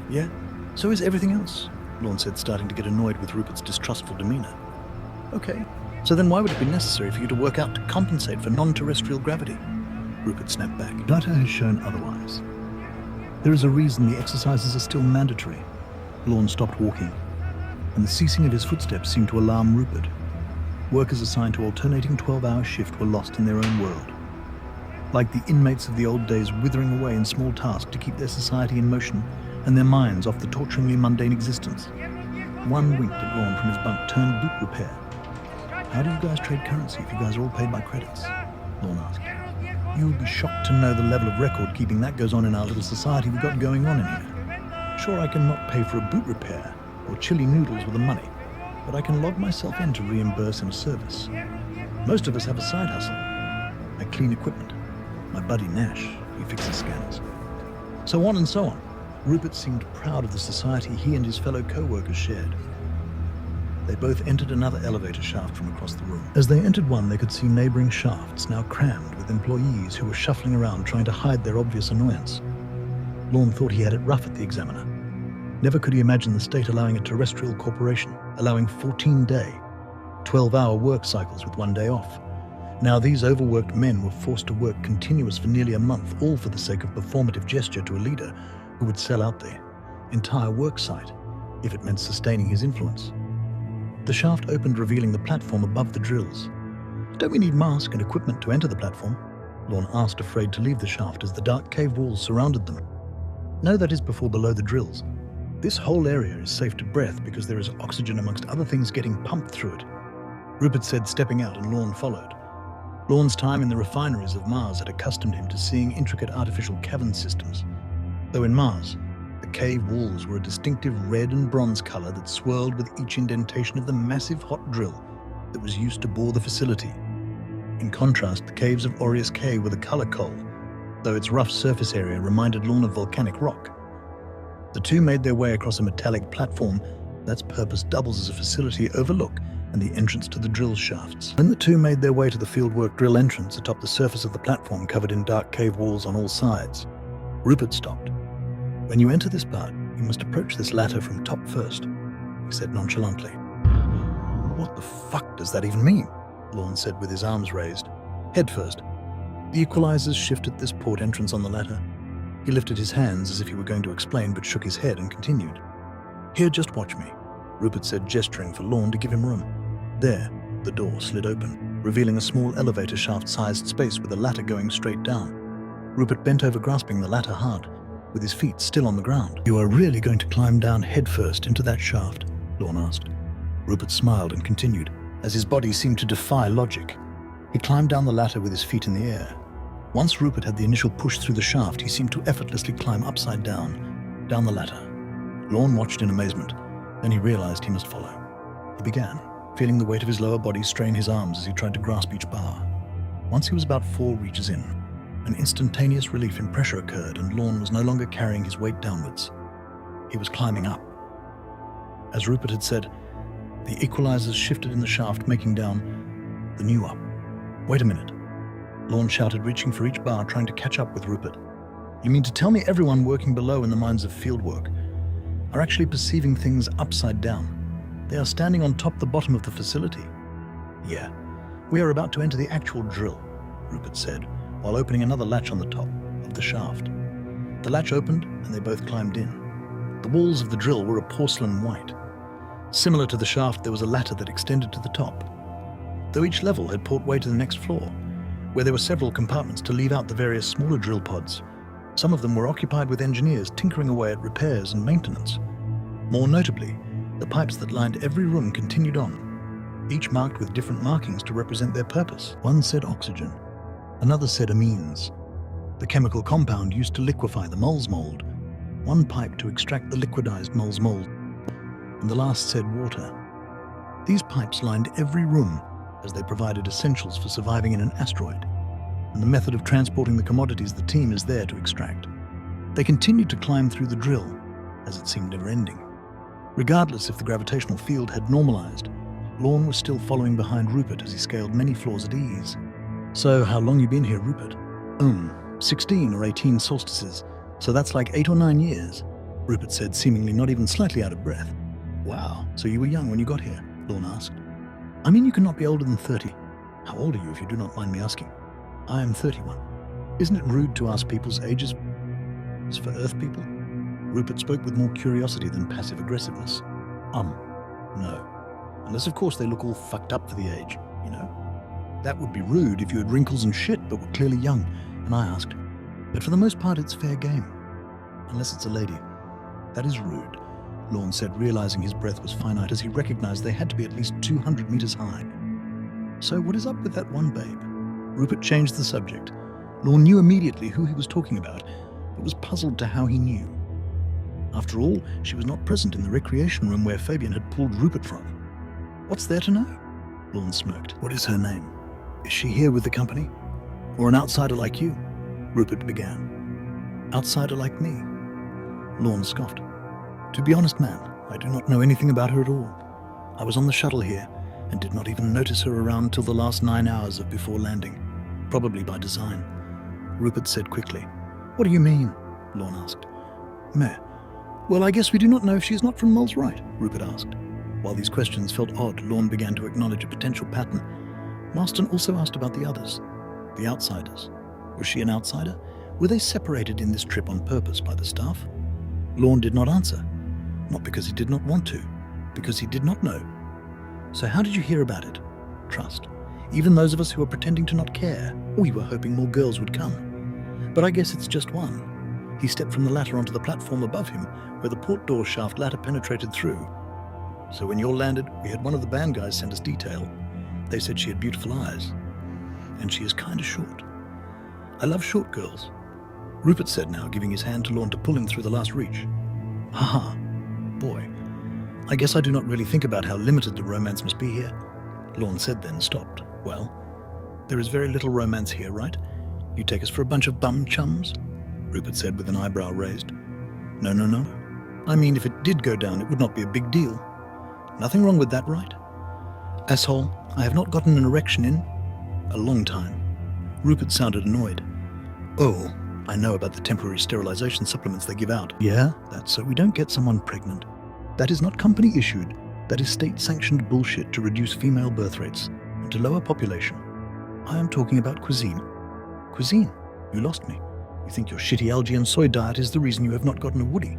"Yeah? So is everything else," Lorne said, starting to get annoyed with Rupert's distrustful demeanor. "Okay, so then why would it be necessary for you to work out to compensate for non-terrestrial gravity?" Rupert snapped back. "Data has shown otherwise. There is a reason the exercises are still mandatory." Lorne stopped walking, and the ceasing of his footsteps seemed to alarm Rupert. Workers assigned to alternating 12-hour shift were lost in their own world. Like the inmates of the old days withering away in small tasks to keep their society in motion and their minds off the torturingly mundane existence. One winked at Lorne from his bunk, turned boot repair. "How do you guys trade currency if you guys are all paid by credits?" Lorne asked. "You would be shocked to know the level of record keeping that goes on in our little society we've got going on in here. Sure, I cannot pay for a boot repair or chili noodles with the money, but I can log myself in to reimburse in a service. Most of us have a side hustle. I clean equipment. My buddy Nash, he fixes scanners. So on and so on. Rupert seemed proud of the society he and his fellow co-workers shared. They both entered another elevator shaft from across the room. As they entered one, they could see neighboring shafts now crammed with employees who were shuffling around trying to hide their obvious annoyance. Lorne thought he had it rough at the Examiner. Never could he imagine the state allowing a terrestrial corporation, allowing 14-day, 12-hour work cycles with 1 day off. Now these overworked men were forced to work continuous for nearly a month, all for the sake of performative gesture to a leader who would sell out their entire work site if it meant sustaining his influence. The shaft opened, revealing the platform above the drills. "Don't we need masks and equipment to enter the platform?" Lorne asked, afraid to leave the shaft as the dark cave walls surrounded them. "No, that is before below the drills. This whole area is safe to breath because there is oxygen amongst other things getting pumped through it," Rupert said, stepping out, and Lorne followed. Lorne's time in the refineries of Mars had accustomed him to seeing intricate artificial cavern systems. Though in Mars, the cave walls were a distinctive red and bronze color that swirled with each indentation of the massive hot drill that was used to bore the facility. In contrast, the caves of Aureus K were the color coal, though its rough surface area reminded Lorne of volcanic rock. The two made their way across a metallic platform that's purpose doubles as a facility overlook and the entrance to the drill shafts. When the two made their way to the fieldwork drill entrance atop the surface of the platform covered in dark cave walls on all sides, Rupert stopped. "When you enter this part, you must approach this ladder from top first," he said nonchalantly. "What the fuck does that even mean?" Lorne said with his arms raised. "Head first." The equalizers shifted this port entrance on the ladder. He lifted his hands as if he were going to explain, but shook his head and continued. "Here, just watch me," Rupert said, gesturing for Lorne to give him room. There, the door slid open, revealing a small elevator shaft-sized space with a ladder going straight down. Rupert bent over, grasping the ladder hard, with his feet still on the ground. "You are really going to climb down headfirst into that shaft?" Lorne asked. Rupert smiled and continued, as his body seemed to defy logic. He climbed down the ladder with his feet in the air. Once Rupert had the initial push through the shaft, he seemed to effortlessly climb upside down the ladder. Lorne watched in amazement. Then he realized he must follow. He began, feeling the weight of his lower body strain his arms as he tried to grasp each bar. Once he was about 4 reaches in, an instantaneous relief in pressure occurred, and Lorne was no longer carrying his weight downwards. He was climbing up. As Rupert had said, the equalizers shifted in the shaft, making down the new up. "Wait a minute," Lorne shouted, reaching for each bar, trying to catch up with Rupert. "You mean to tell me everyone working below in the mines of fieldwork are actually perceiving things upside down? They are standing on top the bottom of the facility." "Yeah, we are about to enter the actual drill," Rupert said, while opening another latch on the top of the shaft. The latch opened, and they both climbed in. The walls of the drill were a porcelain white. Similar to the shaft, there was a ladder that extended to the top, though each level had portway to the next floor, where there were several compartments to leave out the various smaller drill pods. Some of them were occupied with engineers tinkering away at repairs and maintenance. More notably, the pipes that lined every room continued on, each marked with different markings to represent their purpose. One said oxygen, another said amines, the chemical compound used to liquefy the mole's mold, one pipe to extract the liquidized mole's mold, and the last said water. These pipes lined every room as they provided essentials for surviving in an asteroid, and the method of transporting the commodities the team is there to extract. They continued to climb through the drill, as it seemed never-ending. Regardless if the gravitational field had normalized, Lorne was still following behind Rupert as he scaled many floors at ease. "So, how long you been here, Rupert?" 16 or 18 solstices, so that's like 8 or 9 years," Rupert said, seemingly not even slightly out of breath. "Wow, so you were young when you got here?" Lorne asked. "I mean, you cannot be older than 30. How old are you, if you do not mind me asking?" "I am 31. Isn't it rude to ask people's ages for Earth people?" Rupert spoke with more curiosity than passive aggressiveness. No. Unless, of course, they look all fucked up for the age, you know. That would be rude if you had wrinkles and shit but were clearly young." And I asked, "But for the most part, it's fair game. Unless it's a lady." "That is rude," Lorne said, realizing his breath was finite as he recognized they had to be at least 200 meters high. "So what is up with that one babe?" Rupert changed the subject. Lorne knew immediately who he was talking about, but was puzzled to how he knew. After all, she was not present in the recreation room where Fabian had pulled Rupert from. "What's there to know?" Lorne smirked. "What is her name? Is she here with the company? Or an outsider like you?" Rupert began. "Outsider like me?" Lorne scoffed. To be honest, man, I do not know anything about her at all. I was on the shuttle here and did not even notice her around till the last 9 hours of before landing, probably by design. Rupert said quickly. What do you mean? Lorne asked. Meh. Well, I guess we do not know if she is not from Mole's right, Rupert asked. While these questions felt odd, Lorne began to acknowledge a potential pattern. Marston also asked about the others, the outsiders. Was she an outsider? Were they separated in this trip on purpose by the staff? Lorne did not answer, not because he did not want to, because he did not know. So how did you hear about it? Trust. Even those of us who were pretending to not care, we were hoping more girls would come. But I guess it's just one. He stepped from the ladder onto the platform above him, where the port door shaft ladder penetrated through. So when you all landed, we had one of the band guys send us detail. They said she had beautiful eyes. And she is kinda short. I love short girls. Rupert said now, giving his hand to Lorne to pull him through the last reach. Haha. Boy. I guess I do not really think about how limited the romance must be here. Lorne said then, stopped. Well, there is very little romance here, right? You take us for a bunch of bum chums? Rupert said with an eyebrow raised. No. I mean, if it did go down, it would not be a big deal. Nothing wrong with that, right? Asshole, I have not gotten an erection in a long time. Rupert sounded annoyed. Oh, I know about the temporary sterilization supplements they give out. Yeah, that's so we don't get someone pregnant. That is not company issued. That is state-sanctioned bullshit to reduce female birth rates and to lower population. I am talking about cuisine. Cuisine? You lost me. You think your shitty algae and soy diet is the reason you have not gotten a woody?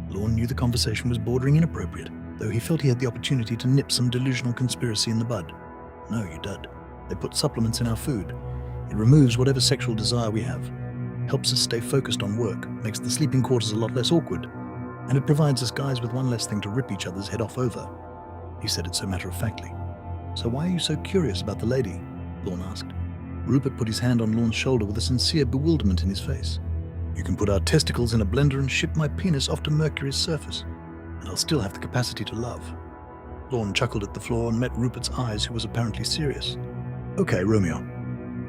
Lorne knew the conversation was bordering inappropriate, though he felt he had the opportunity to nip some delusional conspiracy in the bud. No, you dud. They put supplements in our food. It removes whatever sexual desire we have, helps us stay focused on work, makes the sleeping quarters a lot less awkward, and it provides us guys with one less thing to rip each other's head off over. He said it so matter-of-factly. So why are you so curious about the lady? Lorne asked. Rupert put his hand on Lorne's shoulder with a sincere bewilderment in his face. You can put our testicles in a blender and ship my penis off to Mercury's surface, and I'll still have the capacity to love. Lorne chuckled at the floor and met Rupert's eyes, who was apparently serious. Okay, Romeo.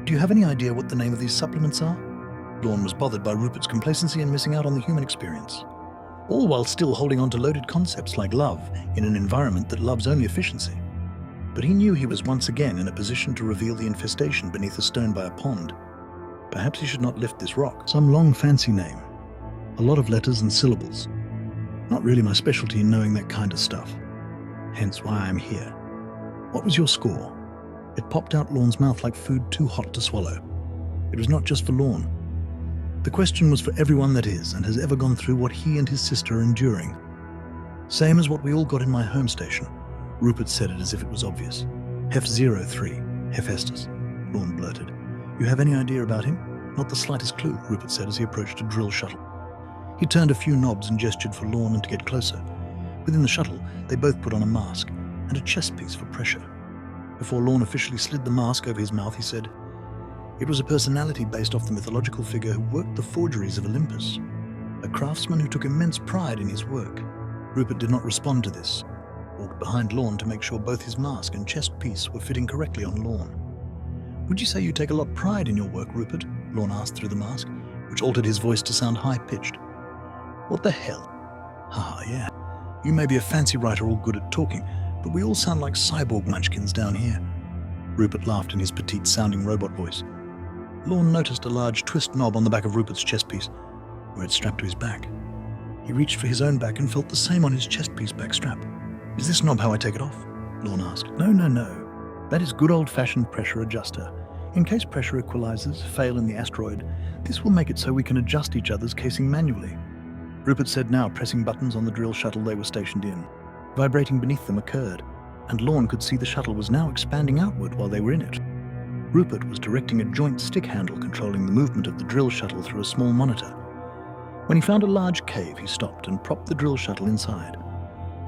Do you have any idea what the name of these supplements are? Lorne was bothered by Rupert's complacency and missing out on the human experience. All while still holding on to loaded concepts like love in an environment that loves only efficiency. But he knew he was once again in a position to reveal the infestation beneath a stone by a pond. Perhaps he should not lift this rock. Some long fancy name. A lot of letters and syllables. Not really my specialty in knowing that kind of stuff. Hence why I'm here. What was your score? It popped out Lorne's mouth like food too hot to swallow. It was not just for Lorne. The question was for everyone that is and has ever gone through what he and his sister are enduring. Same as what we all got in my home station. Rupert said it as if it was obvious. Hef-03, Hephaestus, Lorne blurted. You have any idea about him? Not the slightest clue, Rupert said as he approached a drill shuttle. He turned a few knobs and gestured for Lorne and to get closer. Within the shuttle, they both put on a mask and a chest piece for pressure. Before Lorne officially slid the mask over his mouth, he said, it was a personality based off the mythological figure who worked the forgeries of Olympus. A craftsman who took immense pride in his work. Rupert did not respond to this. Walked behind Lorne to make sure both his mask and chest piece were fitting correctly on Lorne. Would you say you take a lot of pride in your work, Rupert? Lorne asked through the mask, which altered his voice to sound high-pitched. What the hell? Haha, yeah. You may be a fancy writer all good at talking, but we all sound like cyborg munchkins down here. Rupert laughed in his petite-sounding robot voice. Lorne noticed a large twist knob on the back of Rupert's chest piece, where it strapped to his back. He reached for his own back and felt the same on his chest piece back strap. Is this knob how I take it off? Lorne asked. No. That is good old-fashioned pressure adjuster. In case pressure equalizers fail in the asteroid, this will make it so we can adjust each other's casing manually. Rupert said now, pressing buttons on the drill shuttle they were stationed in. Vibrating beneath them occurred, and Lorne could see the shuttle was now expanding outward while they were in it. Rupert was directing a joint stick handle controlling the movement of the drill shuttle through a small monitor. When he found a large cave, he stopped and propped the drill shuttle inside.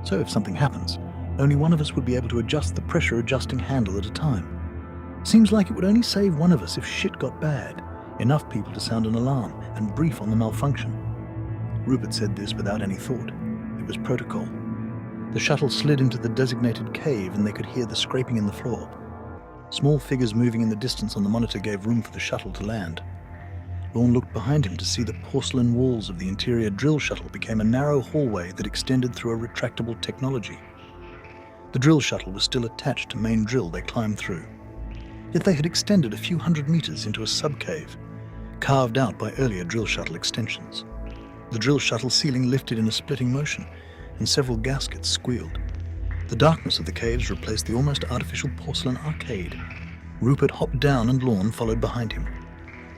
So if something happens, only one of us would be able to adjust the pressure adjusting handle at a time. Seems like it would only save one of us if shit got bad, enough people to sound an alarm and brief on the malfunction. Rupert said this without any thought. It was protocol. The shuttle slid into the designated cave and they could hear the scraping in the floor. Small figures moving in the distance on the monitor gave room for the shuttle to land. Lorne looked behind him to see the porcelain walls of the interior drill shuttle became a narrow hallway that extended through a retractable technology. The drill shuttle was still attached to main drill they climbed through. Yet they had extended a few hundred meters into a sub-cave, carved out by earlier drill shuttle extensions. The drill shuttle ceiling lifted in a splitting motion, and several gaskets squealed. The darkness of the caves replaced the almost artificial porcelain arcade. Rupert hopped down and Lorne followed behind him,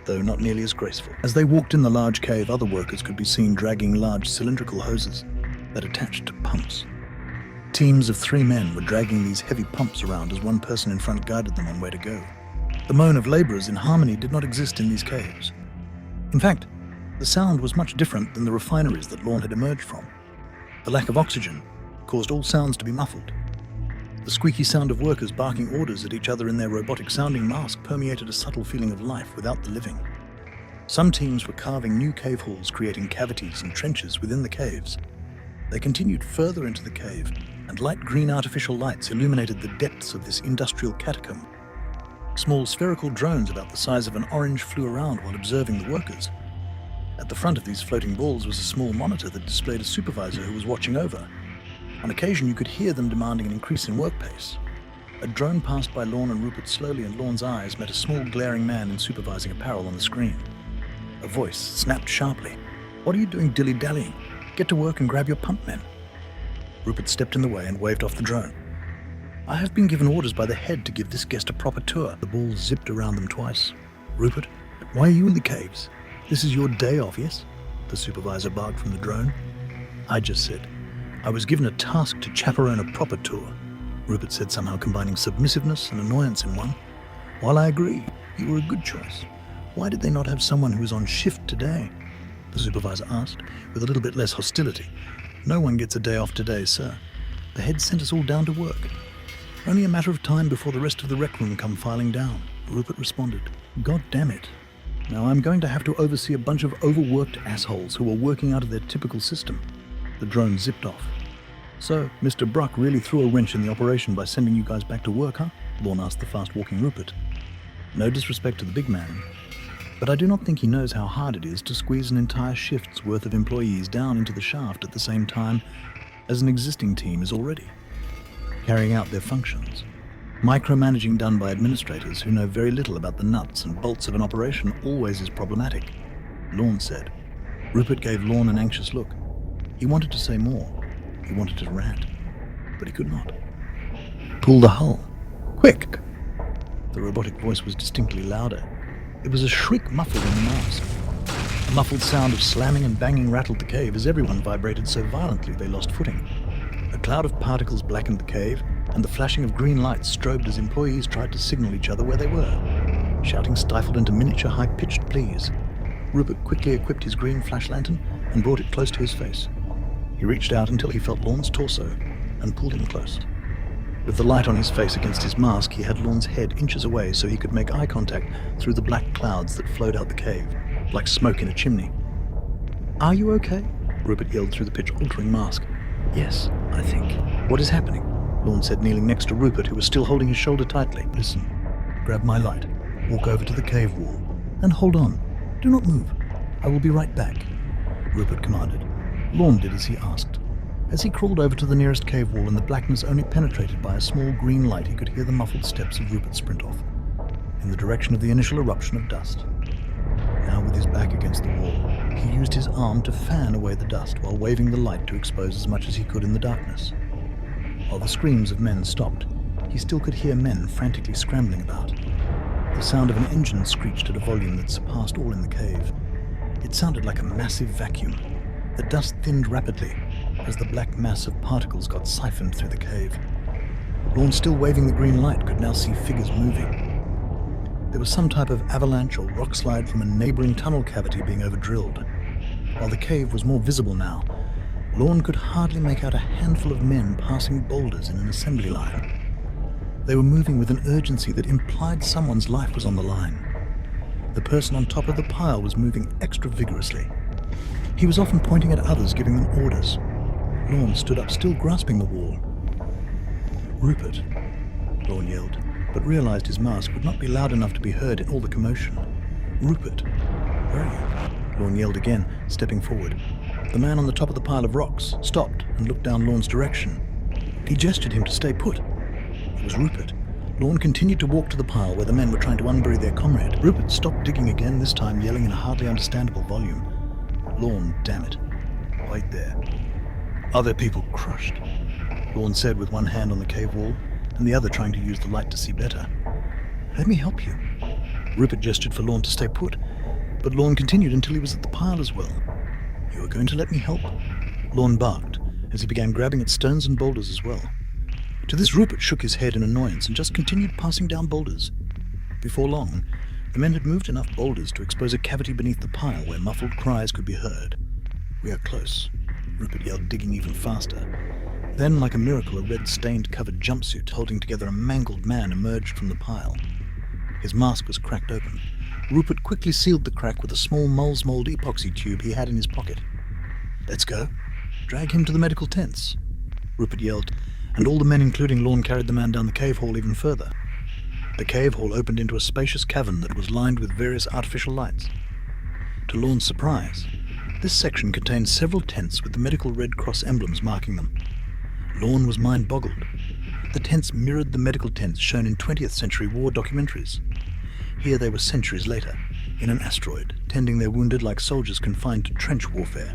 though not nearly as graceful. As they walked in the large cave, other workers could be seen dragging large cylindrical hoses that attached to pumps. Teams of 3 men were dragging these heavy pumps around as one person in front guided them on where to go. The moan of laborers in harmony did not exist in these caves. In fact, the sound was much different than the refineries that Lorne had emerged from. The lack of oxygen caused all sounds to be muffled. The squeaky sound of workers barking orders at each other in their robotic-sounding mask permeated a subtle feeling of life without the living. Some teams were carving new cave halls, creating cavities and trenches within the caves. They continued further into the cave, and light green artificial lights illuminated the depths of this industrial catacomb. Small spherical drones about the size of an orange flew around while observing the workers. At the front of these floating balls was a small monitor that displayed a supervisor who was watching over. On occasion, you could hear them demanding an increase in work pace. A drone passed by Lorne and Rupert slowly, and Lorne's eyes met a small glaring man in supervising apparel on the screen. A voice snapped sharply. "What are you doing dilly-dallying? Get to work and grab your pump men." Rupert stepped in the way and waved off the drone. "I have been given orders by the head to give this guest a proper tour." The balls zipped around them twice. "Rupert, why are you in the caves? This is your day off, yes?" the supervisor barked from the drone. "I just said I was given a task to chaperone a proper tour," Rupert said, somehow combining submissiveness and annoyance in one. "While I agree, you were a good choice. Why did they not have someone who was on shift today?" the supervisor asked, with a little bit less hostility. "No one gets a day off today, sir. The head sent us all down to work. Only a matter of time before the rest of the rec room come filing down," Rupert responded. "God damn it. Now I'm going to have to oversee a bunch of overworked assholes who are working out of their typical system." The drone zipped off. "So, Mr. Bruck really threw a wrench in the operation by sending you guys back to work, huh?" Lorne asked the fast-walking Rupert. No disrespect to the big man, but I do not think he knows how hard it is to squeeze an entire shift's worth of employees down into the shaft at the same time as an existing team is already carrying out their functions. Micromanaging done by administrators who know very little about the nuts and bolts of an operation always is problematic, Lorne said. Rupert gave Lorne an anxious look. He wanted to say more. He wanted to rant, but he could not. "Pull the hull. Quick!" The robotic voice was distinctly louder. It was a shriek muffled in the mask. A muffled sound of slamming and banging rattled the cave as everyone vibrated so violently they lost footing. A cloud of particles blackened the cave, and the flashing of green lights strobed as employees tried to signal each other where they were. Shouting stifled into miniature high-pitched pleas. Rupert quickly equipped his green flash lantern and brought it close to his face. He reached out until he felt Lorne's torso and pulled him close. With the light on his face against his mask, he had Lorne's head inches away so he could make eye contact through the black clouds that flowed out the cave, like smoke in a chimney. "Are you okay?" Rupert yelled through the pitch-altering mask. "Yes, I think." "What is happening?" Lorne said, kneeling next to Rupert, who was still holding his shoulder tightly. "Listen, grab my light, walk over to the cave wall, and hold on. Do not move. I will be right back," Rupert commanded. Lorne did as he asked. As he crawled over to the nearest cave wall in the blackness only penetrated by a small green light, he could hear the muffled steps of Rupert sprint off, in the direction of the initial eruption of dust. Now with his back against the wall, he used his arm to fan away the dust while waving the light to expose as much as he could in the darkness. While the screams of men stopped, he still could hear men frantically scrambling about. The sound of an engine screeched at a volume that surpassed all in the cave. It sounded like a massive vacuum. The dust thinned rapidly as the black mass of particles got siphoned through the cave. Lorne, still waving the green light, could now see figures moving. There was some type of avalanche or rock slide from a neighboring tunnel cavity being overdrilled. While the cave was more visible now, Lorne could hardly make out a handful of men passing boulders in an assembly line. They were moving with an urgency that implied someone's life was on the line. The person on top of the pile was moving extra vigorously. He was often pointing at others, giving them orders. Lorne stood up, still grasping the wall. "Rupert," Lorne yelled, but realized his mask would not be loud enough to be heard in all the commotion. "Rupert, Where are you? Lorne yelled again, stepping forward. The man on the top of the pile of rocks stopped and looked down Lorne's direction. He gestured him to stay put. It was Rupert. Lorne continued to walk to the pile where the men were trying to unbury their comrade. Rupert stopped digging again, this time yelling in a hardly understandable volume. Lorne, damn it. Wait there. Are there people crushed? Lorne said with one hand on the cave wall and the other trying to use the light to see better. Let me help you. Rupert gestured for Lorne to stay put, but Lorne continued until he was at the pile as well. You are going to let me help? Lorne barked as he began grabbing at stones and boulders as well. To this, Rupert shook his head in annoyance and just continued passing down boulders. Before long, the men had moved enough boulders to expose a cavity beneath the pile where muffled cries could be heard. We are close, Rupert yelled, digging even faster. Then, like a miracle, a red-stained covered jumpsuit holding together a mangled man emerged from the pile. His mask was cracked open. Rupert quickly sealed the crack with a small mole's mold epoxy tube he had in his pocket. Let's go. Drag him to the medical tents, Rupert yelled, and all the men, including Lorne, carried the man down the cave hall even further. The cave hall opened into a spacious cavern that was lined with various artificial lights. To Lorne's surprise, this section contained several tents with the medical Red Cross emblems marking them. Lorne was mind-boggled. The tents mirrored the medical tents shown in 20th century war documentaries. Here they were centuries later, in an asteroid, tending their wounded like soldiers confined to trench warfare.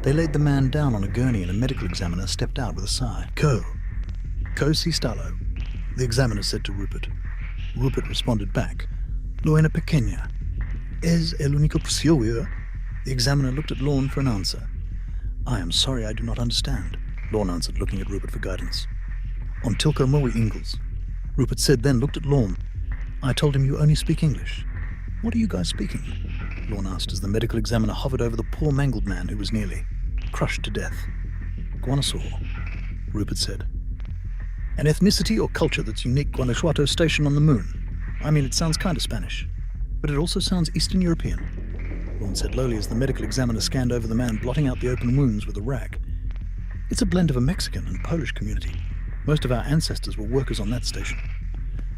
They laid the man down on a gurney and a medical examiner stepped out with a sigh. Ko si stalo, the examiner said to Rupert. Rupert responded back. Lo una pequeña. Es el único posible. The examiner looked at Lorne for an answer. I am sorry, I do not understand, Lorne answered, looking at Rupert for guidance. On tilko moi Ingles, Rupert said, then looked at Lorne. I told him you only speak English. What are you guys speaking? Lorne asked as the medical examiner hovered over the poor mangled man who was nearly crushed to death. Guanasaur, Rupert said. An ethnicity or culture that's unique Guanajuato station on the moon. I mean, it sounds kind of Spanish, but it also sounds Eastern European, Lorne said lowly as the medical examiner scanned over the man, blotting out the open wounds with a rag. It's a blend of a Mexican and Polish community. Most of our ancestors were workers on that station.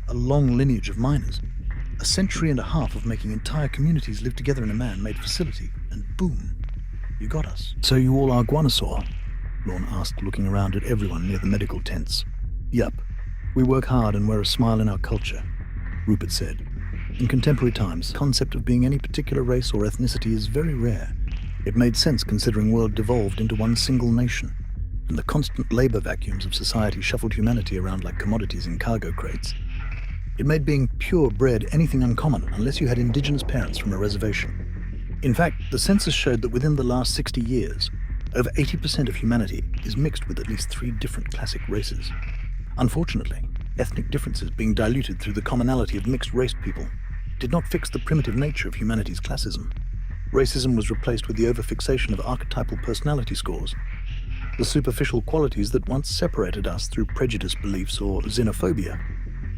A long lineage of miners. A century and a half of making entire communities live together in a man-made facility, and boom, you got us. So you all are Guanasaur? Lorne asked, looking around at everyone near the medical tents. Yup. We work hard and wear a smile in our culture, Rupert said. In contemporary times, the concept of being any particular race or ethnicity is very rare. It made sense considering the world devolved into one single nation, and the constant labor vacuums of society shuffled humanity around like commodities in cargo crates. It made being purebred anything uncommon unless you had indigenous parents from a reservation. In fact, the census showed that within the last 60 years, over 80% of humanity is mixed with at least 3 different classic races. Unfortunately, ethnic differences being diluted through the commonality of mixed-race people did not fix the primitive nature of humanity's classism. Racism was replaced with the overfixation of archetypal personality scores. The superficial qualities that once separated us through prejudice beliefs or xenophobia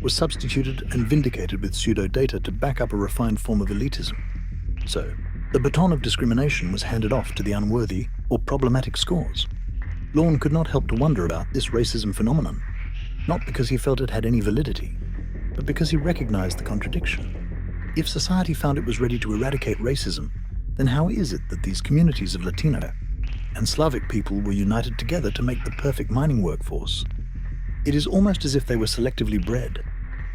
were substituted and vindicated with pseudo-data to back up a refined form of elitism. So, the baton of discrimination was handed off to the unworthy or problematic scores. Lorne could not help to wonder about this racism phenomenon, not because he felt it had any validity, but because he recognized the contradiction. If society found it was ready to eradicate racism, then how is it that these communities of Latino and Slavic people were united together to make the perfect mining workforce? It is almost as if they were selectively bred.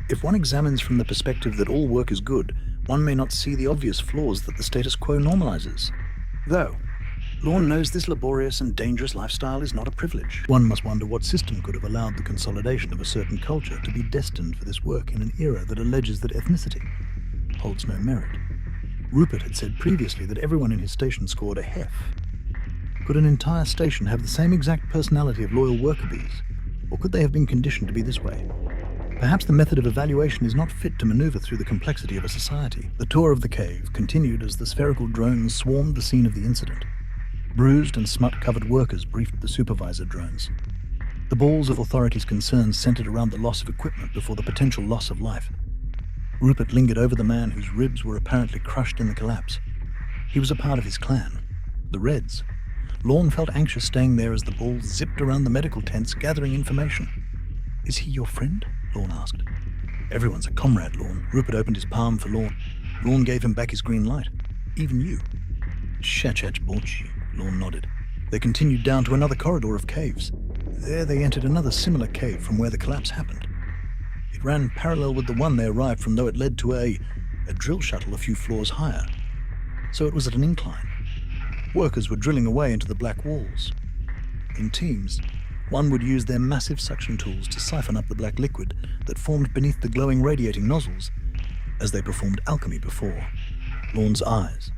If one examines from the perspective that all work is good, one may not see the obvious flaws that the status quo normalizes. Though, Lorne knows this laborious and dangerous lifestyle is not a privilege. One must wonder what system could have allowed the consolidation of a certain culture to be destined for this work in an era that alleges that ethnicity holds no merit. Rupert had said previously that everyone in his station scored a hef. Could an entire station have the same exact personality of loyal worker bees, or could they have been conditioned to be this way? Perhaps the method of evaluation is not fit to maneuver through the complexity of a society. The tour of the cave continued as the spherical drones swarmed the scene of the incident. Bruised and smut-covered workers briefed the supervisor drones. The balls of authorities' concerns centered around the loss of equipment before the potential loss of life. Rupert lingered over the man whose ribs were apparently crushed in the collapse. He was a part of his clan, the Reds. Lorne felt anxious staying there as the balls zipped around the medical tents gathering information. Is he your friend? Lorne asked. Everyone's a comrade, Lorne. Rupert opened his palm for Lorne. Lorne gave him back his green light. even you. Shachachborchi, Lorne nodded. They continued down to another corridor of caves. There they entered another similar cave from where the collapse happened. It ran parallel with the one they arrived from, though it led to a drill shuttle a few floors higher. So it was at an incline. Workers were drilling away into the black walls. In teams, one would use their massive suction tools to siphon up the black liquid that formed beneath the glowing radiating nozzles as they performed alchemy before Lorne's eyes.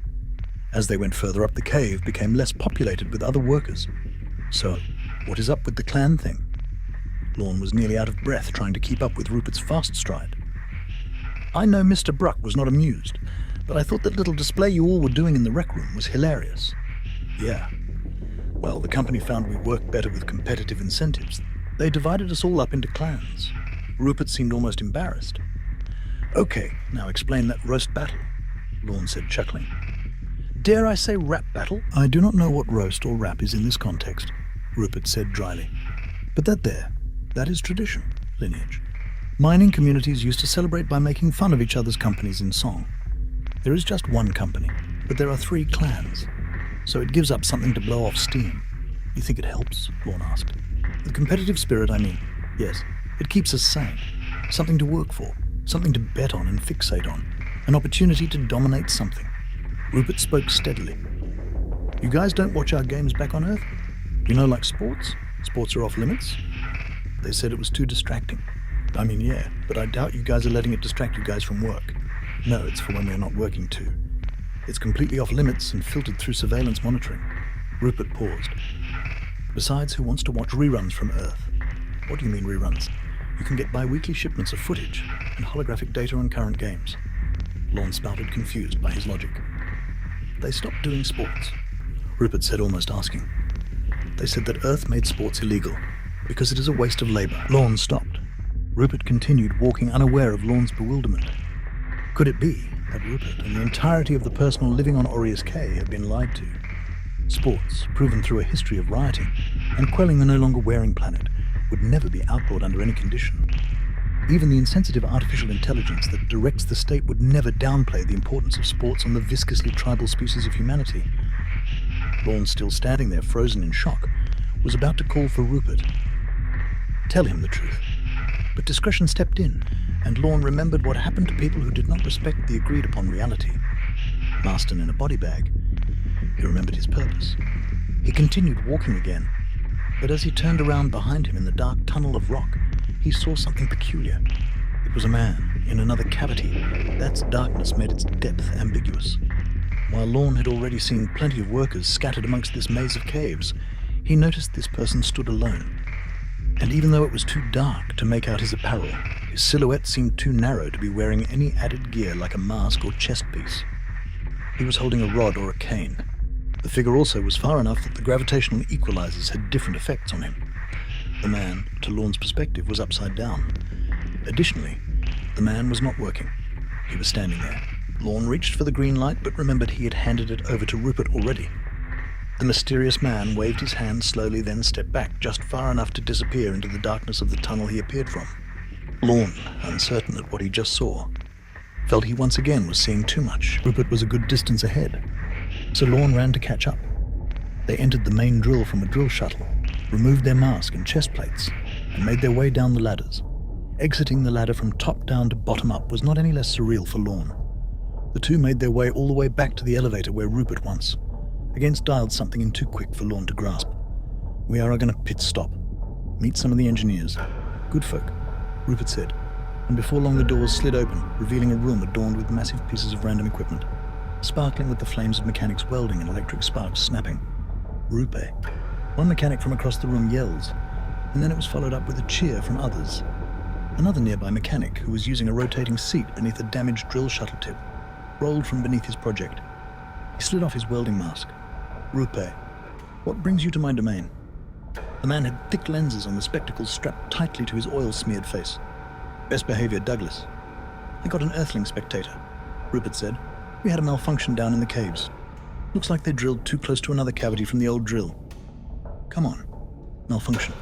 As they went further up, the cave became less populated with other workers. So, what is up with the clan thing? Lorne was nearly out of breath trying to keep up with Rupert's fast stride. I know Mr. Bruck was not amused, but I thought that little display you all were doing in the rec room was hilarious. Yeah. Well, the company found we worked better with competitive incentives. They divided us all up into clans. Rupert seemed almost embarrassed. Okay, now explain that roast battle, Lorne said, chuckling. Dare I say rap battle? I do not know what roast or rap is in this context, Rupert said dryly. But that is tradition, lineage. Mining communities used to celebrate by making fun of each other's companies in song. There is just one company, but there are 3 clans. So it gives up something to blow off steam. You think it helps? Lorne asked. The competitive spirit, I mean. Yes, it keeps us sane. Something to work for, something to bet on and fixate on. An opportunity to dominate something. Rupert spoke steadily. You guys don't watch our games back on Earth? You know, like sports? Sports are off limits? They said it was too distracting. I mean, yeah, but I doubt you guys are letting it distract you guys from work. No, it's for when we're not working too. It's completely off limits and filtered through surveillance monitoring. Rupert paused. Besides, who wants to watch reruns from Earth? What do you mean reruns? You can get bi-weekly shipments of footage and holographic data on current games. Lorne spouted, confused by his logic. They stopped doing sports, Rupert said, almost asking. They said that Earth made sports illegal because it is a waste of labor. Lorne stopped. Rupert continued, walking unaware of Lorne's bewilderment. Could it be that Rupert and the entirety of the personnel living on Aureus K had been lied to? Sports, proven through a history of rioting and quelling the no longer wearing planet, would never be outlawed under any condition. Even the insensitive artificial intelligence that directs the state would never downplay the importance of sports on the viscously tribal species of humanity. Lorne, still standing there, frozen in shock, was about to call for Rupert. Tell him the truth. But discretion stepped in, and Lorne remembered what happened to people who did not respect the agreed-upon reality. Marston in a body bag. He remembered his purpose. He continued walking again, but as he turned around behind him in the dark tunnel of rock, he saw something peculiar. It was a man in another cavity. That's darkness made its depth ambiguous. While Lorne had already seen plenty of workers scattered amongst this maze of caves, he noticed this person stood alone. And even though it was too dark to make out his apparel, his silhouette seemed too narrow to be wearing any added gear like a mask or chest piece. He was holding a rod or a cane. The figure also was far enough that the gravitational equalizers had different effects on him. The man, to Lorne's perspective, was upside down. Additionally, the man was not working. He was standing there. Lorne reached for the green light, but remembered he had handed it over to Rupert already. The mysterious man waved his hand slowly, then stepped back just far enough to disappear into the darkness of the tunnel he appeared from. Lorne, uncertain at what he just saw, felt he once again was seeing too much. Rupert was a good distance ahead, so Lorne ran to catch up. They entered the main drill from a drill shuttle, removed their mask and chest plates, and made their way down the ladders. Exiting the ladder from top down to bottom up was not any less surreal for Lorne. The two made their way all the way back to the elevator where Rupert once again dialed something in too quick for Lorne to grasp. We are going to pit stop. Meet some of the engineers. Good folk, Rupert said, and before long the doors slid open, revealing a room adorned with massive pieces of random equipment, sparkling with the flames of mechanics welding and electric sparks snapping. Rupe. One mechanic from across the room yells, and then it was followed up with a cheer from others. Another nearby mechanic, who was using a rotating seat beneath a damaged drill shuttle tip, rolled from beneath his project. He slid off his welding mask. Rupe, what brings you to my domain? The man had thick lenses on the spectacles strapped tightly to his oil-smeared face. Best behavior, Douglas. I got an Earthling spectator, Rupert said. We had a malfunction down in the caves. Looks like they drilled too close to another cavity from the old drill. Come on. Malfunction.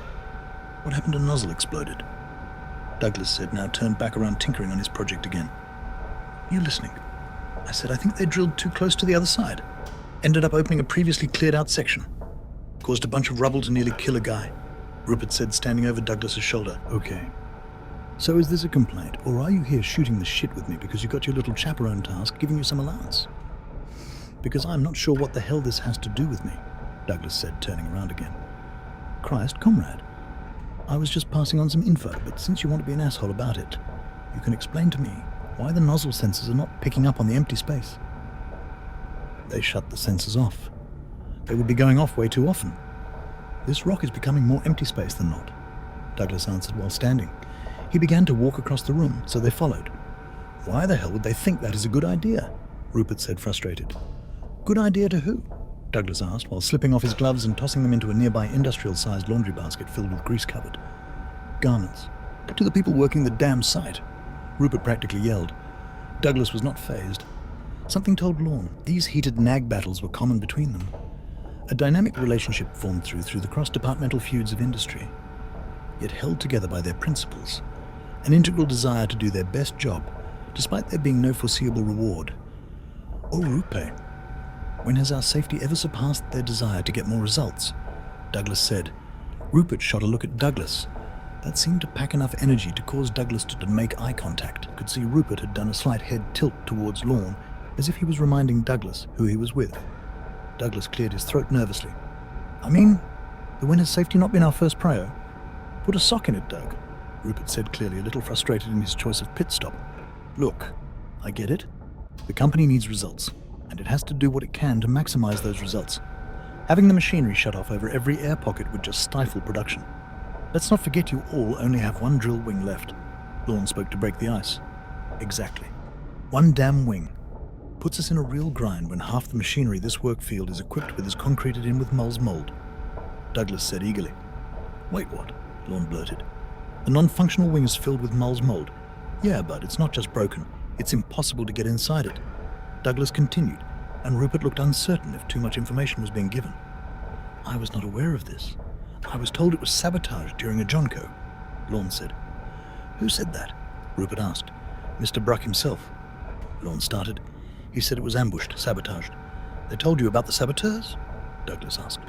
What happened to nozzle exploded? Douglas said, now turned back around tinkering on his project again. You listening? I said, I think they drilled too close to the other side. Ended up opening a previously cleared out section. Caused a bunch of rubble to nearly kill a guy, Rupert said, standing over Douglas's shoulder. Okay. So is this a complaint, or are you here shooting the shit with me because you got your little chaperone task giving you some allowance? Because I'm not sure what the hell this has to do with me, Douglas said, turning around again. Christ, comrade. I was just passing on some info, but since you want to be an asshole about it, you can explain to me why the nozzle sensors are not picking up on the empty space. They shut the sensors off. They would be going off way too often. This rock is becoming more empty space than not, Douglas answered while standing. He began to walk across the room, so they followed. Why the hell would they think that is a good idea? Rupert said, frustrated. Good idea to who? Douglas asked, while slipping off his gloves and tossing them into a nearby industrial-sized laundry basket filled with grease-covered garments. To the people working the damn site, Rupert practically yelled. Douglas was not fazed. Something told Lorne these heated nag battles were common between them. A dynamic relationship formed through the cross-departmental feuds of industry, yet held together by their principles, an integral desire to do their best job, despite there being no foreseeable reward. Oh, Rupert, when has our safety ever surpassed their desire to get more results? Douglas said. Rupert shot a look at Douglas. That seemed to pack enough energy to cause Douglas to make eye contact. Could see Rupert had done a slight head tilt towards Lorne, as if he was reminding Douglas who he was with. Douglas cleared his throat nervously. I mean, when has safety not been our first prio? Put a sock in it, Doug, Rupert said clearly, a little frustrated in his choice of pit stop. Look, I get it. The company needs results, and it has to do what it can to maximize those results. Having the machinery shut off over every air pocket would just stifle production. Let's not forget you all only have one drill wing left. Lorne spoke to break the ice. Exactly. One damn wing. Puts us in a real grind when half the machinery this work field is equipped with is concreted in with Mull's mold. Douglas said eagerly. Wait, what? Lorne blurted. The non-functional wing is filled with Mull's mold. Yeah, but it's not just broken. It's impossible to get inside it. Douglas continued, and Rupert looked uncertain if too much information was being given. I was not aware of this. I was told it was sabotaged during a Jonco, Lorne said. Who said that? Rupert asked. Mr. Bruck himself. Lorne started. He said it was ambushed, sabotaged. They told you about the saboteurs? Douglas asked.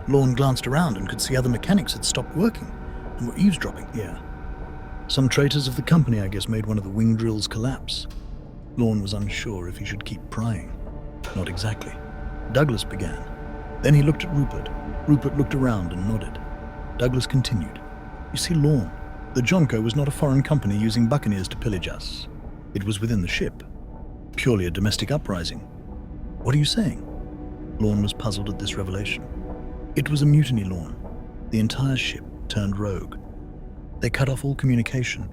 Lorne glanced around and could see other mechanics had stopped working and were eavesdropping. Yeah. Some traitors of the company, I guess, made one of the wing drills collapse. Lorne was unsure if he should keep prying. Not exactly. Douglas began. Then he looked at Rupert. Rupert looked around and nodded. Douglas continued. You see, Lorne, the Jonco was not a foreign company using buccaneers to pillage us. It was within the ship. Purely a domestic uprising. What are you saying? Lorne was puzzled at this revelation. It was a mutiny, Lorne. The entire ship turned rogue. They cut off all communication,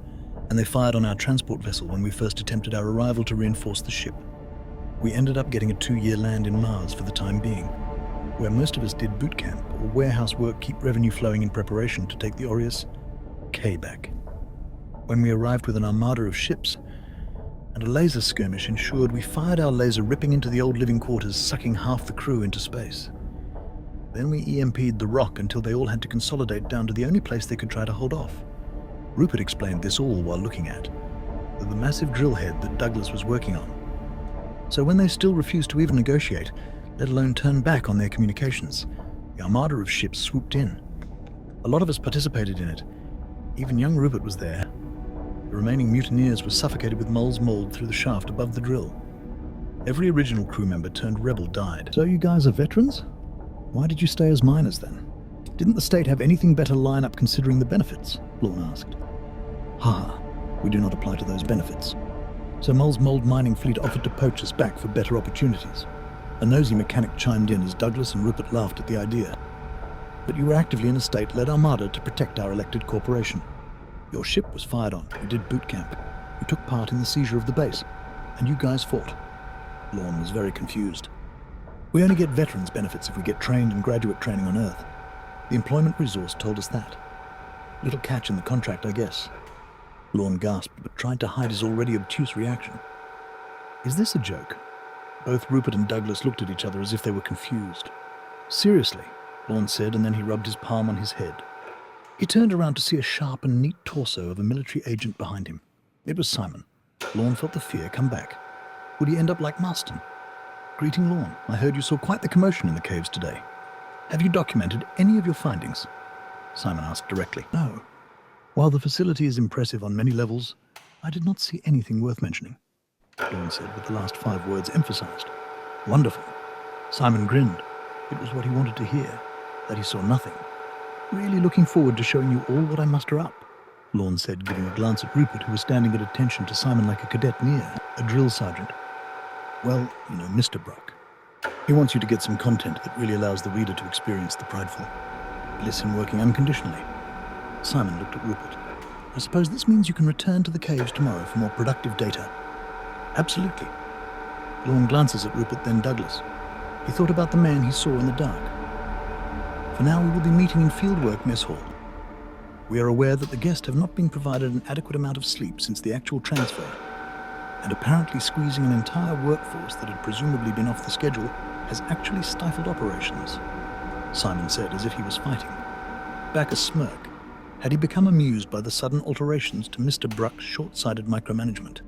and they fired on our transport vessel when we first attempted our arrival to reinforce the ship. We ended up getting a 2-year land in Mars for the time being, where most of us did boot camp or warehouse work, keep revenue flowing in preparation to take the Aureus K back. When we arrived with an armada of ships, and a laser skirmish ensured we fired our laser ripping into the old living quarters, sucking half the crew into space. Then we EMP'd the rock until they all had to consolidate down to the only place they could try to hold off. Rupert explained this all while looking at the massive drill head that Douglas was working on. So when they still refused to even negotiate, let alone turn back on their communications, the armada of ships swooped in. A lot of us participated in it. Even young Rupert was there. The remaining mutineers were suffocated with Mull's mold through the shaft above the drill. Every original crew member turned rebel died. So you guys are veterans? Why did you stay as miners then? Didn't the state have anything better line up considering the benefits? Lorne asked. Haha, we do not apply to those benefits. So Mull's mold mining fleet offered to poach us back for better opportunities. A nosy mechanic chimed in as Douglas and Rupert laughed at the idea. But you were actively in a state-led armada to protect our elected corporation. Your ship was fired on. You did boot camp. You took part in the seizure of the base. And you guys fought. Lorne was very confused. We only get veterans benefits if we get trained in graduate training on Earth. The employment resource told us that. Little catch in the contract, I guess. Lorne gasped, but tried to hide his already obtuse reaction. Is this a joke? Both Rupert and Douglas looked at each other as if they were confused. Seriously, Lorne said, and then he rubbed his palm on his head. He turned around to see a sharp and neat torso of a military agent behind him. It was Simon. Lorne felt the fear come back. Would he end up like Marston? Greeting, Lorne. I heard you saw quite the commotion in the caves today. Have you documented any of your findings? Simon asked directly. No. While the facility is impressive on many levels, I did not see anything worth mentioning, Lorne said, with the last 5 words emphasized. Wonderful. Simon grinned. It was what he wanted to hear, that he saw nothing. Really looking forward to showing you all what I muster up, Lorne said, giving a glance at Rupert, who was standing at attention to Simon like a cadet near, a drill sergeant. Well, you know, Mr. Bruck. He wants you to get some content that really allows the reader to experience the prideful bliss in working unconditionally. Simon looked at Rupert. I suppose this means you can return to the caves tomorrow for more productive data. Absolutely. Lorne glances at Rupert, then Douglas. He thought about the man he saw in the dark. For now, we will be meeting in Fieldwork Mess Hall. We are aware that the guests have not been provided an adequate amount of sleep since the actual transfer, and apparently squeezing an entire workforce that had presumably been off the schedule has actually stifled operations, Simon said, as if he was fighting. Back a smirk. Had he become amused by the sudden alterations to Mr. Bruck's short-sighted micromanagement?